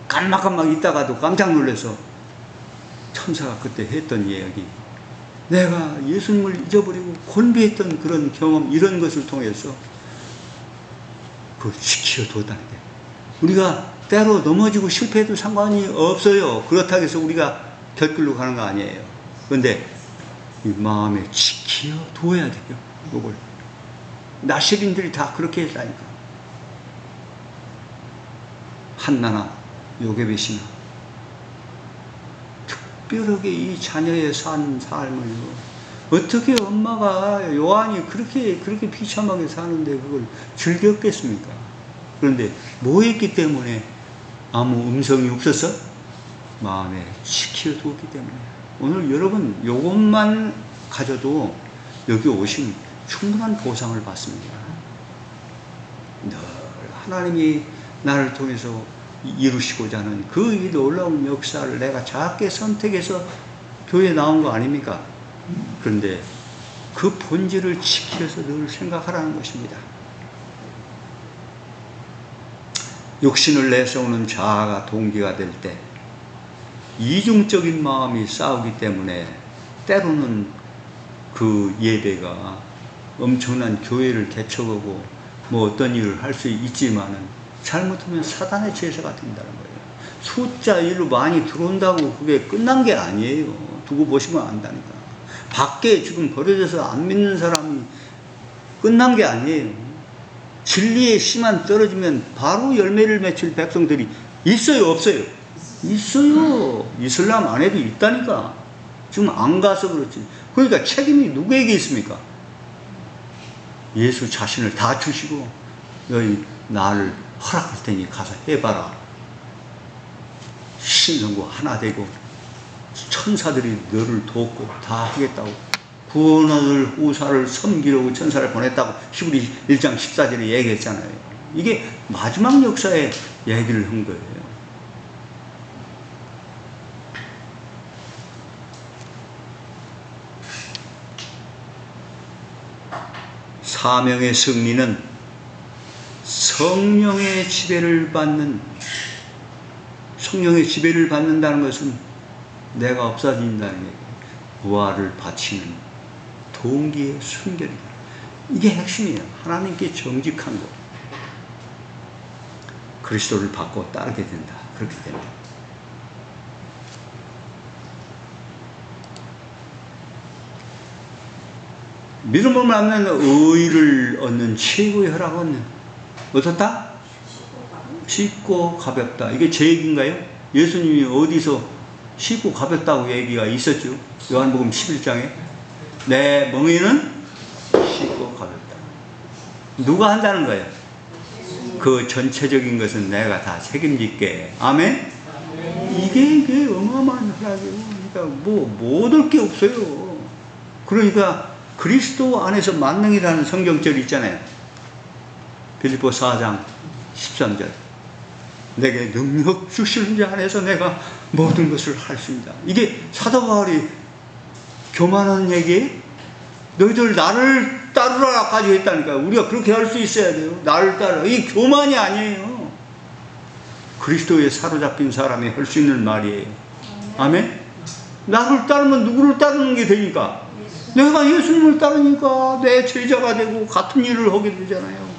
깜빡깜빡 있다가도 깜짝 놀라서 천사가 그때 했던 이야기, 내가 예수님을 잊어버리고 곤비했던 그런 경험, 이런 것을 통해서 그걸 지켜뒀다는 게, 우리가 때로 넘어지고 실패해도 상관이 없어요. 그렇다고 해서 우리가 곁길로 가는 거 아니에요. 그런데 이 마음에 지켜둬야 돼요. 이걸 나시린들이 다 그렇게 했다니까. 한나나 요게벳이나 특별하게 이 자녀의 산 삶을, 어떻게 엄마가 요한이 그렇게 비참하게 사는데 그걸 즐겼겠습니까? 그런데 뭐 했기 때문에 아무 음성이 없어서 마음에 지켜두었기 때문에. 오늘 여러분 요것만 가져도 여기 오시면 충분한 보상을 받습니다. 늘 하나님이 나를 통해서 이루시고자 하는 그 놀라운 역사를 내가 작게 선택해서 교회에 나온 거 아닙니까? 그런데 그 본질을 지켜서 늘 생각하라는 것입니다. 육신을 내세우는 자아가 동기가 될 때 이중적인 마음이 싸우기 때문에 때로는 그 예배가 엄청난 교회를 개척하고 뭐 어떤 일을 할 수 있지만은 잘못하면 사단의 제사가 된다는 거예요. 숫자 1로 많이 들어온다고 그게 끝난 게 아니에요. 두고 보시면 안다니까. 밖에 지금 버려져서 안 믿는 사람이 끝난 게 아니에요. 진리의 씨만 떨어지면 바로 열매를 맺힐 백성들이 있어요, 없어요? 있어요. 이슬람 안에도 있다니까. 지금 안 가서 그렇지. 그러니까 책임이 누구에게 있습니까? 예수 자신을 다 주시고 너희 나를 허락할 테니 가서 해봐라. 신성과 하나 되고 천사들이 너를 돕고 다 하겠다고, 구원을 후사를 섬기려고 천사를 보냈다고 히브리 1장 14절에 얘기했잖아요. 이게 마지막 역사에 얘기를 한 거예요. 사명의 승리는 성령의 지배를 받는다는 것은 내가 없어진다는 얘기예요. 부활을 바치는 동기의 순결이다. 이게 핵심이에요. 하나님께 정직한 것. 그리스도를 받고 따르게 된다. 그렇게 됩니다. 믿음을 만나는 의를 얻는 최고의 허락은 어떻다? 쉽고 가볍다. 이게 제 얘기인가요? 예수님이 어디서 쉽고 가볍다고 얘기가 있었죠? 요한복음 11장에 내 멍에는 쉽고 가볍다. 누가 한다는 거예요? 그 전체적인 것은 내가 다 책임질게. 아멘? 이게 어마어마한 허락이에요. 그러니까 못 얻을 게 없어요. 그러니까 그리스도 안에서 만능이라는 성경절이 있잖아요. 빌립보 4장 13절. 내게 능력 주시는 자 안에서 내가 모든 것을 할 수 있다. 이게 사도 바울이 교만한 얘기? 너희들 나를 따르라 까지 했다니까. 우리가 그렇게 할 수 있어야 돼요. 나를 따르라. 이 교만이 아니에요. 그리스도에 사로잡힌 사람이 할 수 있는 말이에요. 아멘? 나를 따르면 누구를 따르는 게 되니까? 내가 예수님을 따르니까 내 제자가 되고 같은 일을 하게 되잖아요.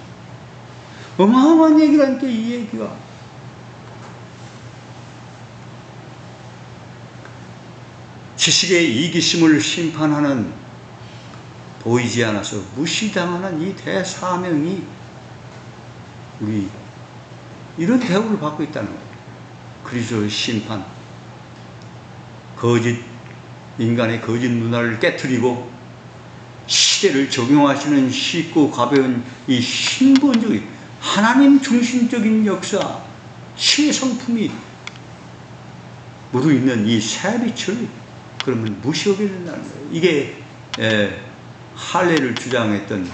어마어마한 얘기라니까, 이 얘기가. 지식의 이기심을 심판하는 보이지 않아서 무시당하는 이 대사명이 우리 이런 대우를 받고 있다는 거예요. 그리스도의 심판, 인간의 거짓 문화를 깨트리고 시대를 적용하시는 쉽고 가벼운 이 신본적인 하나님 중심적인 역사, 신의 성품이 무르익는 이 새 빛을 그러면 무시하게 된다는 거예요. 이게 할례를 주장했던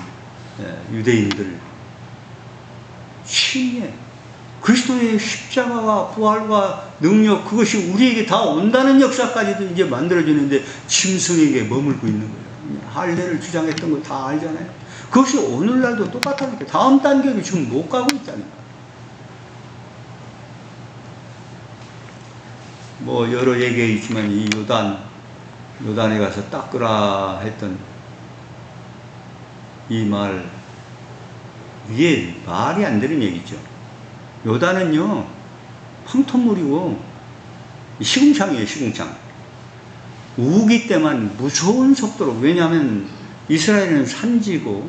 유대인들 신의 그리스도의 십자가와 부활과 능력, 그것이 우리에게 다 온다는 역사까지도 이제 만들어지는데 짐승에게 머물고 있는 거예요. 할례를 주장했던 거 다 알잖아요. 그것이 오늘날도 똑같다니까. 다음 단계로 지금 못 가고 있다니까. 뭐 여러 얘기가 있지만 이 요단에 가서 닦으라 했던 이 말, 이게 말이 안 되는 얘기죠. 요단은요, 황토물이고, 시궁창이에요, 시궁창. 우기 때만 무서운 속도로, 왜냐하면 이스라엘은 산지고,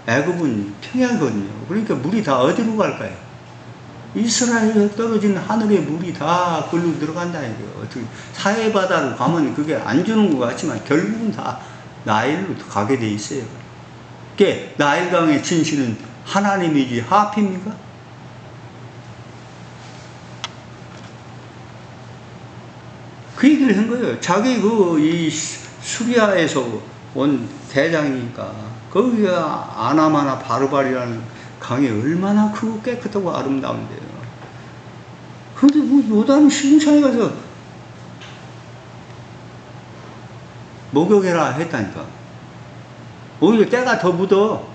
애굽은 평야거든요. 그러니까 물이 다 어디로 갈까요? 이스라엘에 떨어진 하늘의 물이 다 글로 들어간다니까요. 어떻게, 사해바다로 가면 그게 안 주는 것 같지만, 결국은 다 나일로 가게 돼 있어요. 그게 나일강의 진실은 하나님이지 하필입니까? 그 얘기를 한 거예요. 자기 이 수리아에서 온 대장이니까 거기가 아나마나 바르발이라는 강이 얼마나 크고 깨끗하고 아름다운데요. 그런데 뭐 요단 시궁창에 가서 목욕해라 했다니까. 오히려 때가 더 묻어.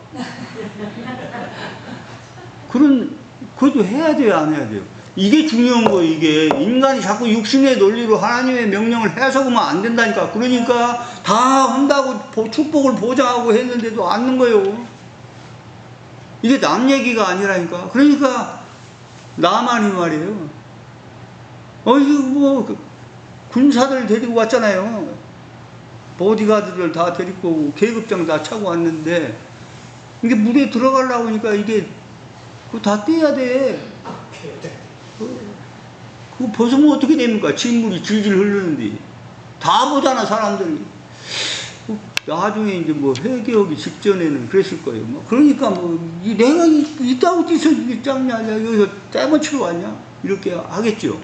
그것도 해야 돼요, 안 해야 돼요? 이게 중요한 거예요. 이게 인간이 자꾸 육신의 논리로 하나님의 명령을 해석하면 안 된다니까. 그러니까 다 한다고 축복을 보장하고 했는데도 않는 거예요. 이게 남 얘기가 아니라니까. 그러니까 나만이 말이에요. 이거 뭐 군사들 데리고 왔잖아요. 보디가드들 다 데리고 오고 계급장 다 차고 왔는데 이게 물에 들어가려고 하니까 이게 그거 다 떼야 돼. 그거 벗으면 어떻게 됩니까? 진물이 질질 흐르는데. 다 보잖아, 사람들이. 나중에 이제 뭐 회개하기 직전에는 그랬을 거예요. 뭐 그러니까 뭐 내가 이따 어디서 이게 짱냐, 여기서 떼번치러 왔냐? 이렇게 하겠죠.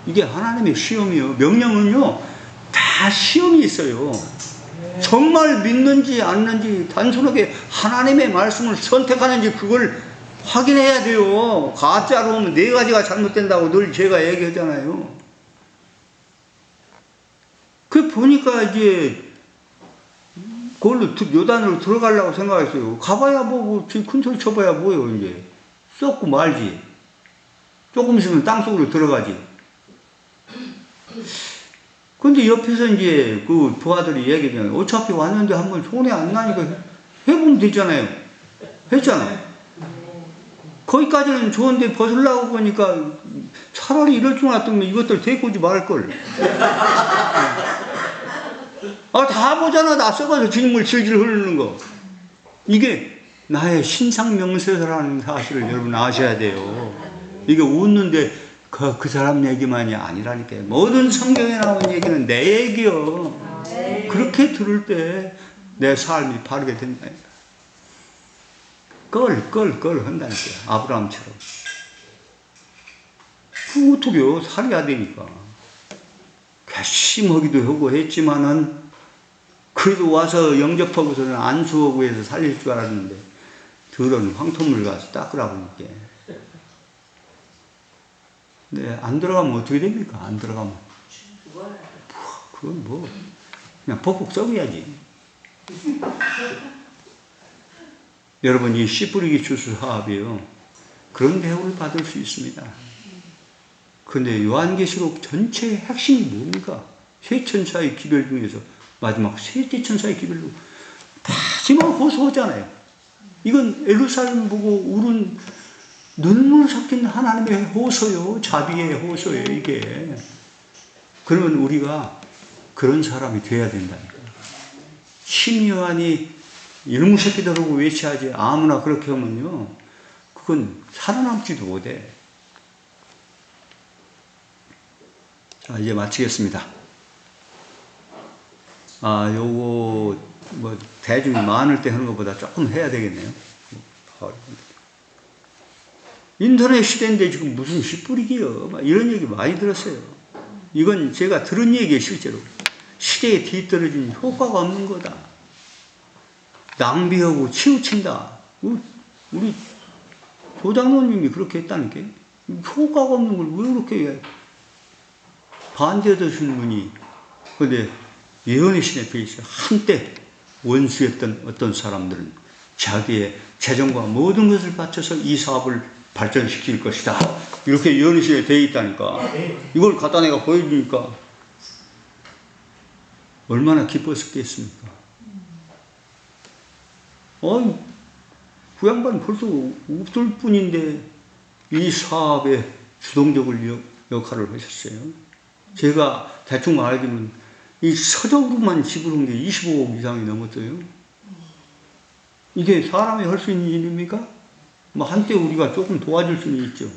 이게 하나님의 시험이요. 명령은요, 다 시험이 있어요. 정말 믿는지 않는지, 단순하게 하나님의 말씀을 선택하는지 그걸 확인해야 돼요. 가짜로 오면 네 가지가 잘못된다고 늘 제가 얘기하잖아요. 그 보니까 이제 그걸로 요단으로 들어가려고 생각했어요. 가봐야 뭐, 큰 소리 쳐봐야 뭐요, 이제. 썩고 말지. 조금 있으면 땅 속으로 들어가지. 근데 옆에서 이제 그 부하들이 얘기하잖아요. 어차피 왔는데 한번 손해 안 나니까 해보면 되잖아요. 했잖아. 거기까지는 좋은데 벗으려고 보니까 차라리 이럴 줄 알았더니 이것들 데리고 오지 말걸. 아, 다 보잖아. 나 썩어서 진물 질질 흐르는 거. 이게 나의 신상명세라는 사실을 여러분 아셔야 돼요. 이게 웃는데 그 사람 얘기만이 아니라니까. 모든 성경에 나온 얘기는 내 얘기요. 그렇게 들을 때 내 삶이 바르게 된다니까. 껄 한다니까요. 아브라함처럼. 그 어떡해요. 살아야 되니까. 괘씸하기도 하고 했지만은 그래도 와서 영접하고서는 안수하고 해서 살릴 줄 알았는데 더러운 황토물 가서 닦으라고 하니까. 네, 안 들어가면 어떻게 됩니까? 안 들어가면. 그건 뭐, 그냥 벅벅 썩어야지. 여러분, 이 씨 뿌리기 추수 사업이요. 그런 대우를 받을 수 있습니다. 근데 요한계시록 전체의 핵심이 뭡니까? 세 천사의 기별 중에서 마지막 셋째 천사의 기별로 마지막 호소하잖아요. 이건 예루살렘 보고 울은 눈물 섞인 하나님의 호소요. 자비의 호소요, 이게. 그러면 우리가 그런 사람이 돼야 된다니까. 신요한이 이놈의 새끼들하고 외치하지 아무나 그렇게 하면요. 그건 살아남지도 못해. 자, 이제 마치겠습니다. 요거, 뭐, 대중이 많을 때 하는 것보다 조금 해야 되겠네요. 인터넷 시대인데 지금 무슨 씨 뿌리기요. 막 이런 얘기 많이 들었어요. 이건 제가 들은 얘기예요, 실제로. 시대에 뒤떨어진 효과가 없는 거다. 낭비하고 치우친다. 우리 조장로님이 그렇게 했다니까. 효과가 없는 걸 왜 그렇게 반대하시는 분이. 근데 예언의 신에 배 있어요. 한때 원수였던 어떤 사람들은 자기의 재정과 모든 것을 바쳐서 이 사업을 발전시킬 것이다. 이렇게 예언의 신에 돼 있다니까. 이걸 갖다 내가 보여주니까 얼마나 기뻤었겠습니까? 그 양반 벌써 없을 뿐인데 이 사업에 주동적인 역할을 하셨어요. 제가 대충 말하자면 이 서적으로만 지불한 게 25억 이상이 넘었어요. 이게 사람이 할 수 있는 일입니까? 뭐 한때 우리가 조금 도와줄 수는 있죠.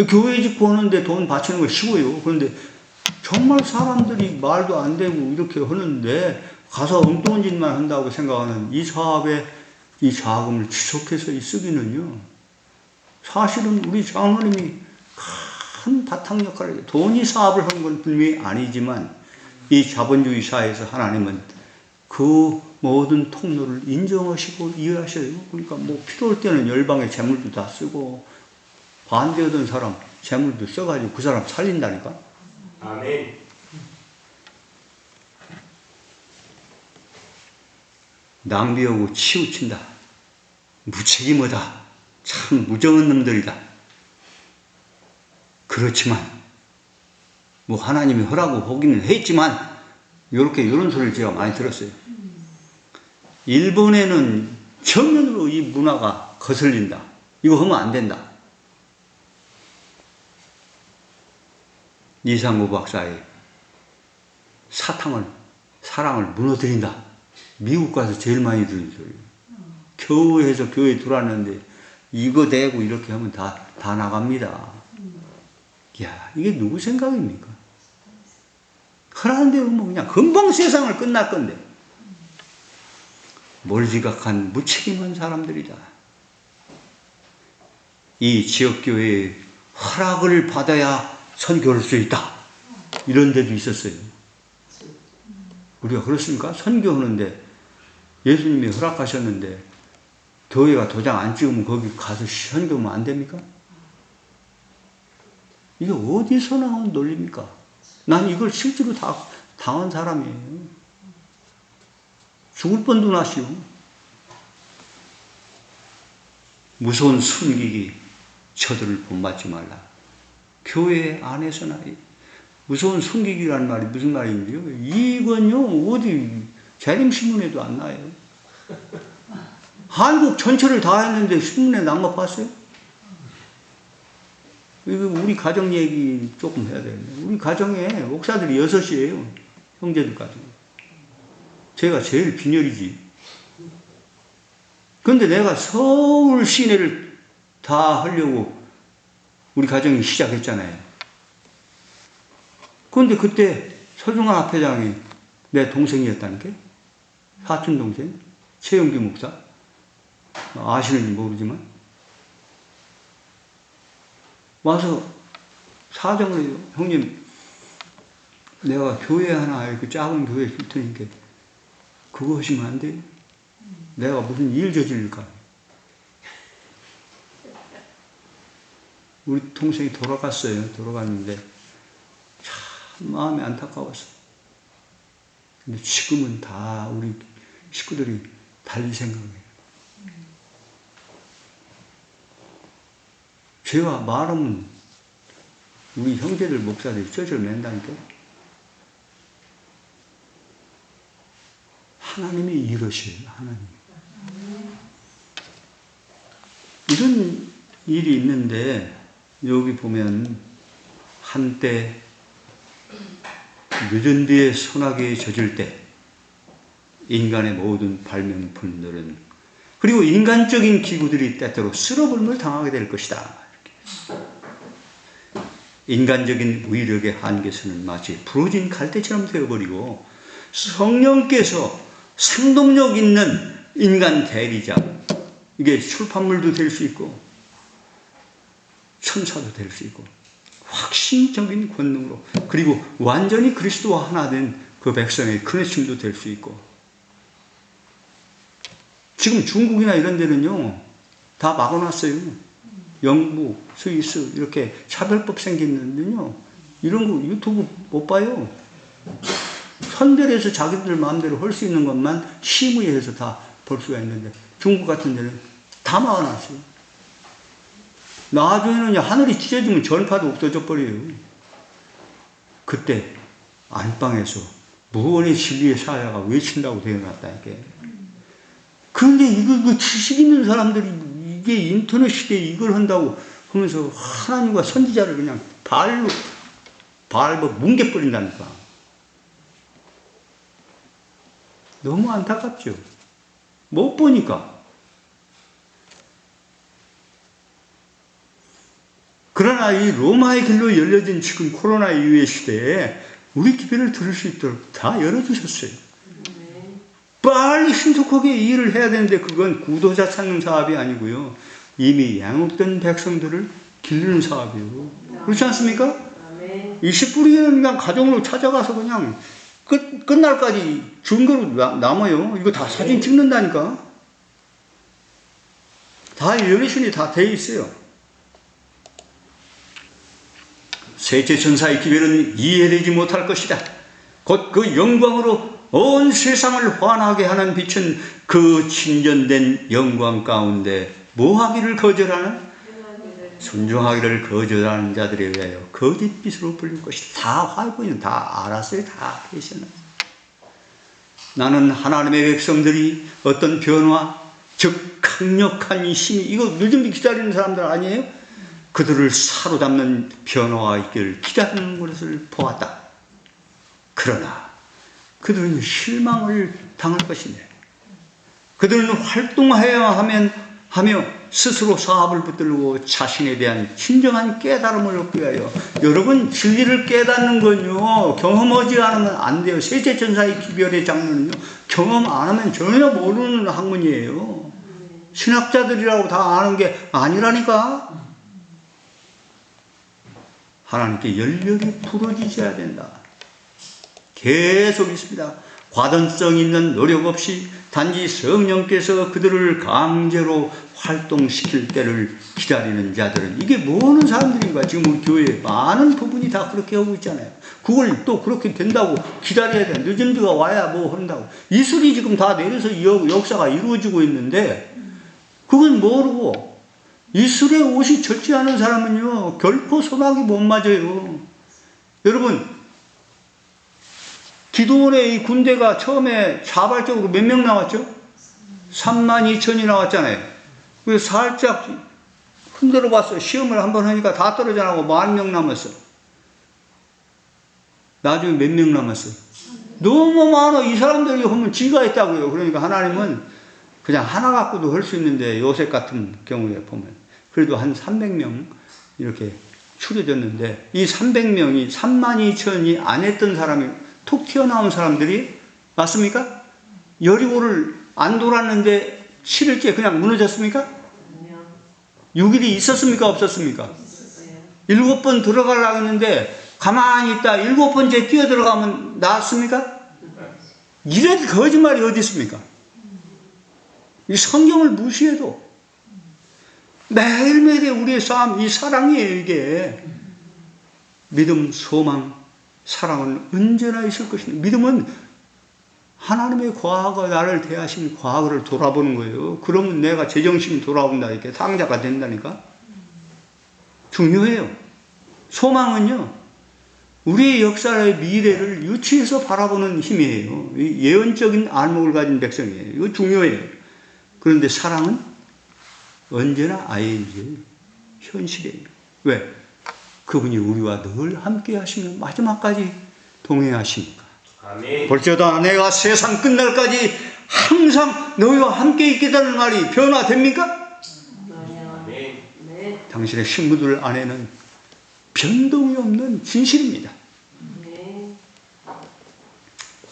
교회 짓고 하는데 돈 바치는 거 쉬워요. 그런데 정말 사람들이 말도 안 되고 이렇게 하는데 가서 엉뚱한 짓만 한다고 생각하는 이 사업에 이 자금을 지속해서 쓰기는요. 사실은 우리 장로님이 큰 바탕 역할을 해요. 돈이 사업을 한 건 분명히 아니지만 이 자본주의 사회에서 하나님은 그 모든 통로를 인정하시고 이해하셔요. 그러니까 뭐 필요할 때는 열방의 재물도 다 쓰고 반대하던 사람 재물도 써가지고 그 사람 살린다니까. 아멘. 낭비하고 치우친다. 무책임하다. 참 무정한 놈들이다. 그렇지만 뭐 하나님이 허라고 보기는 했지만 이런 소리를 제가 많이 들었어요. 일본에는 정면으로 이 문화가 거슬린다. 이거 하면 안 된다. 이상우 박사의 사랑을 무너뜨린다. 미국 가서 제일 많이 들은 소리예요. 겨우 해서 교회 들어왔는데 이거 대고 이렇게 하면 다 나갑니다. 이야, 이게 누구 생각입니까? 하라는 대로 뭐 그냥 금방 세상을 끝날 건데. 몰지각한 무책임한 사람들이다. 이 지역교회의 허락을 받아야 선교할 수 있다. 이런 데도 있었어요. 우리가 그렇습니까? 선교하는데 예수님이 허락하셨는데 교회가 도장 안 찍으면 거기 가서 선교하면 안 됩니까? 이게 어디서 나온 논리입니까? 난 이걸 실제로 다 당한 사람이에요. 죽을 뻔도 나시오. 무서운 순기기 저들을 본받지 말라. 교회 안에서나 무서운 순기기라는 말이 무슨 말인지요? 이건요 어디 재림신문에도 안 나요. 한국 전체를 다 했는데 신문에 난 거 봤어요? 이거 우리 가정 얘기 조금 해야 되겠네. 우리 가정에 목사들이 6이에요. 형제들 가정. 제가 제일 빈혈이지. 근데 내가 서울 시내를 다 하려고 우리 가정이 시작했잖아요. 근데 그때 서중환 앞회장이 내 동생이었다니까? 사촌 동생? 최영규 목사? 아시는지 모르지만. 와서 사정을 해요. 형님, 내가 교회 하나, 이렇게 작은 교회 줄 테니까 그거 하시면 안 돼요? 내가 무슨 일 저질릴까? 우리 동생이 돌아갔어요. 돌아갔는데 참 마음이 안타까웠어. 근데 지금은 다 우리 식구들이 달리 생각해요. 제가 말하면 우리 형제들 목사들이 쩌절 맨다니까. 하나님이 이러셔요. 하나님. 이런 일이 있는데 여기 보면 한때 늦은 뒤에 소나기에 젖을 때 인간의 모든 발명품들은 그리고 인간적인 기구들이 때때로 쓸어버림을 당하게 될 것이다. 인간적인 위력의 한계선은 마치 부러진 갈대처럼 되어버리고 성령께서 생동력 있는 인간 대리자, 이게 출판물도 될 수 있고 천사도 될 수 있고 확신적인 권능으로 그리고 완전히 그리스도와 하나 된 그 백성의 크레침도 될 수 있고 지금 중국이나 이런 데는요 다 막아놨어요. 영국, 스위스 이렇게 차별법 생기는데요 이런 거 유튜브 못 봐요. 선별해서 자기들 마음대로 할 수 있는 것만 심의해서 다 볼 수가 있는데 중국 같은 데는 다 막아놨어요. 나중에는 하늘이 찢어지면 전파도 없어져 버려요. 그때 안방에서 무언의 진리의 사야가 외친다고 되어놨다니까. 그런데 이거 지식 있는 사람들이 이게 인터넷 시대에 이걸 한다고 하면서 하나님과 선지자를 그냥 발로 뭉개버린다니까. 너무 안타깝죠. 못 보니까. 그러나 이 로마의 길로 열려진 지금 코로나 이후의 시대에 우리 기회를 들을 수 있도록 다 열어주셨어요. 빨리 신속하게 이 일을 해야 되는데 그건 구도자 찾는 사업이 아니고요. 이미 양육된 백성들을 기르는 사업이에요. 그렇지 않습니까? 이 씨 뿌리는 그냥 가정으로 찾아가서 그냥 끝날까지 증거로 남아요. 이거 다 사진 찍는다니까. 다 열애신이 다 돼 있어요. 셋째 천사의 기별은 이해되지 못할 것이다. 곧 그 영광으로 온 세상을 환하게 하는 빛은 그 친전된 영광 가운데 뭐하기를 거절하는? 순종하기를 거절하는 자들에 의하여 거짓빛으로 불릴 것이다. 다 활보이는 다 알았어요. 다 계시는. 나는 하나님의 백성들이 어떤 변화, 즉 강력한 이 힘이 이거 늦은 기다리는 사람들 아니에요? 그들을 사로잡는 변화가 있기를 기다리는 것을 보았다. 그러나 그들은 실망을 당할 것이네. 그들은 활동해야 하며 스스로 사업을 붙들고 자신에 대한 진정한 깨달음을 얻기 위하여. 여러분, 진리를 깨닫는 건요 경험하지 않으면 안 돼요. 셋째 천사의 기별의 장면은요 경험 안 하면 전혀 모르는 학문이에요. 신학자들이라고 다 아는 게 아니라니까. 하나님께 열렬히 부러지셔야 된다. 계속 있습니다. 과단성 있는 노력 없이 단지 성령께서 그들을 강제로 활동시킬 때를 기다리는 자들은 이게 뭐하는 사람들인가? 지금 우리 교회 많은 부분이 다 그렇게 하고 있잖아요. 그걸 또 그렇게 된다고 기다려야 돼. 늦은 비가 와야 뭐 한다고. 이슬이 지금 다 내려서 역사가 이루어지고 있는데 그건 모르고 이슬의 옷이 젖지 않은 사람은요 결코 소나기 못 맞아요. 여러분 기도원의 이 군대가 처음에 자발적으로 몇 명 나왔죠? 32,000이 나왔잖아요. 그래서 살짝 흔들어 봤어. 시험을 한번 하니까 다 떨어져 나고 10,000명 남았어. 나중에 몇 명 남았어요? 너무 많아. 이 사람들이 하면 지가 있다고요. 그러니까 하나님은 그냥 하나 갖고도 할 수 있는데 요셉 같은 경우에 보면 그래도 한 300명 이렇게 추려졌는데 이 300명이 32,000이 안 했던 사람이 툭 튀어나온 사람들이 맞습니까? 여리고를 안 돌았는데 7일째 그냥 무너졌습니까? 6일이 있었습니까? 없었습니까? 7번 들어가려고 했는데 가만히 있다 7번째 뛰어 들어가면 나았습니까? 이런 거짓말이 어디 있습니까? 이 성경을 무시해도 매일매일 우리의 싸움, 이 사랑이에요. 이게 믿음, 소망, 사랑은 언제나 있을 것입니다. 믿음은 하나님의 과거가 나를 대하신 과거를 돌아보는 거예요. 그러면 내가 제정신이 돌아온다. 이렇게 상자가 된다니까. 중요해요. 소망은요, 우리의 역사의 미래를 유치해서 바라보는 힘이에요. 예언적인 안목을 가진 백성이에요. 이거 중요해요. 그런데 사랑은 언제나 ING, 현실이에요. 왜? 그분이 우리와 늘 함께 하시며 마지막까지 동행하시니까. 아멘. 볼지어다 내가 세상 끝날까지 항상 너희와 함께 있겠다는 말이 변화됩니까? 아멘. 당신의 신부들 안에는 변동이 없는 진실입니다.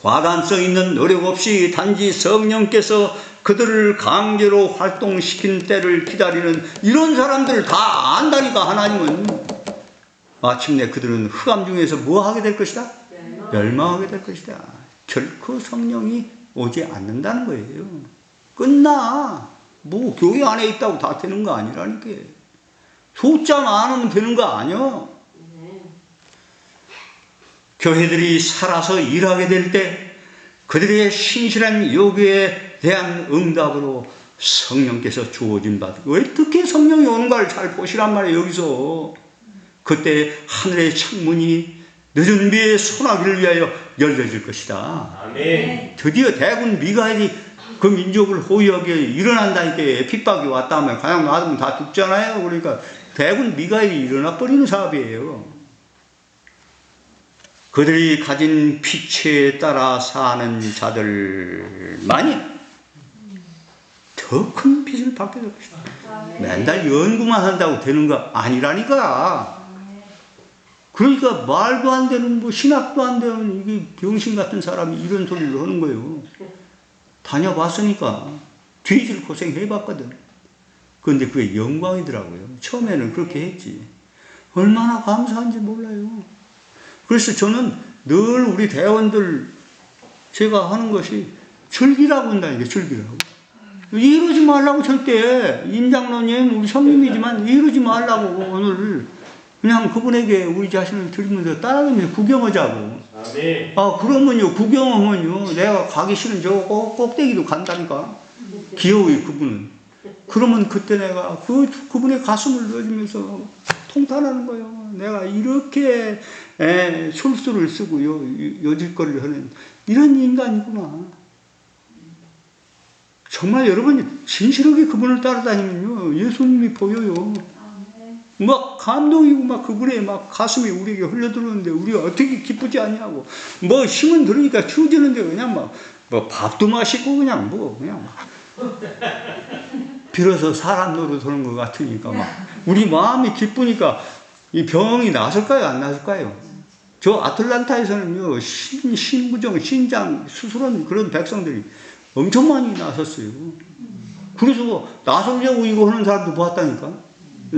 과단성 있는 노력 없이 단지 성령께서 그들을 강제로 활동시킨 때를 기다리는 이런 사람들을 다 안다니까. 하나님은 마침내 그들은 흑암 중에서 뭐 하게 될 것이다? 멸망하게 될 것이다. 결코 성령이 오지 않는다는 거예요. 끝나. 뭐 교회 안에 있다고 다 되는 거 아니라니까. 숫자 많으면 되는 거 아니야. 교회들이 살아서 일하게 될 때 그들의 신실한 요구에 대한 응답으로 성령께서 주어진 바, 어떻게 성령이 오는가를 잘 보시란 말이에요. 여기서 그때 하늘의 창문이 늦은 비의 소나기를 위하여 열려질 것이다. 아멘. 드디어 대군 미가엘이 그 민족을 호위하게 일어난다니까. 핍박이 왔다 하면 그냥 놔두면 다 죽잖아요. 그러니까 대군 미가엘이 일어나 버리는 사업이에요. 그들이 가진 피체에 따라 사는 자들만이 더 큰 빚을 받게 될 것이다. 맨날 연구만 한다고 되는 거 아니라니까. 그러니까 말도 안 되는 뭐 신학도 안 되는 이게 병신 같은 사람이 이런 소리를 하는 거예요. 다녀봤으니까 뒤질 고생 해봤거든. 그런데 그게 영광이더라고요. 처음에는 그렇게 했지. 얼마나 감사한지 몰라요. 그래서 저는 늘 우리 대원들 제가 하는 것이 즐기라고 한다니까. 즐기라고. 이러지 말라고. 절대 임장로님 우리 성님이지만 이러지 말라고. 오늘 그냥 그분에게 우리 자신을 드리면서 따라가면서 구경하자고. 아멘. 아, 그러면요, 구경하면요, 내가 가기 싫은 저 꼭대기도 간다니까. 귀여워요, 그분은. 그러면 그때 내가 그분의 가슴을 넣어주면서 통탄하는 거예요. 내가 이렇게 술수를 쓰고 요질거리를 하는 이런 인간이구나. 정말 여러분이 진실하게 그분을 따라다니면요, 예수님이 보여요. 막 감동이고 막 그분의 막 가슴이 우리에게 흘러들어오는데 우리가 어떻게 기쁘지 않냐고. 뭐 힘은 들으니까 추워지는데 그냥 막 뭐 밥도 맛있고 그냥 뭐 그냥 막 빌어서 사람 노릇하는 것 같으니까 막 우리 마음이 기쁘니까 이 병이 나설까요? 안 나설까요? 저 아틀란타에서는요, 신부정, 신장 수술한 그런 백성들이 엄청 많이 나섰어요. 그래서 나서려고 이거 하는 사람도 봤다니까.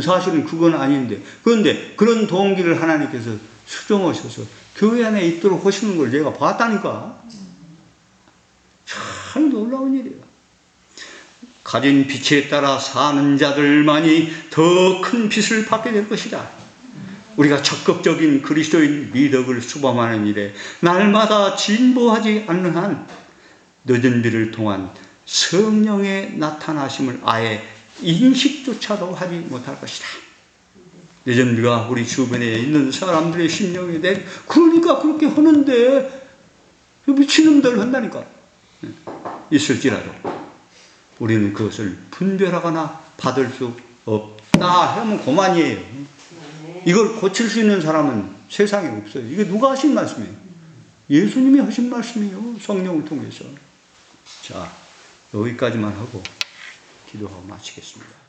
사실은 그건 아닌데. 그런데 그런 동기를 하나님께서 수정하셔서 교회 안에 있도록 하시는 걸 제가 봤다니까. 참 놀라운 일이에요. 가진 빛에 따라 사는 자들만이 더 큰 빛을 받게 될 것이다. 우리가 적극적인 그리스도인 미덕을 수범하는 일에 날마다 진보하지 않는 한 늦은 비를 통한 성령의 나타나심을 아예 인식조차도 하지 못할 것이다. 늦은 비가 우리 주변에 있는 사람들의 심령에 대해 그러니까 그렇게 하는데 미친놈들 한다니까 있을지라도 우리는 그것을 분별하거나 받을 수 없다 하면 그만이에요. 이걸 고칠 수 있는 사람은 세상에 없어요. 이게 누가 하신 말씀이에요? 예수님이 하신 말씀이에요. 성령을 통해서. 자, 여기까지만 하고 기도하고 마치겠습니다.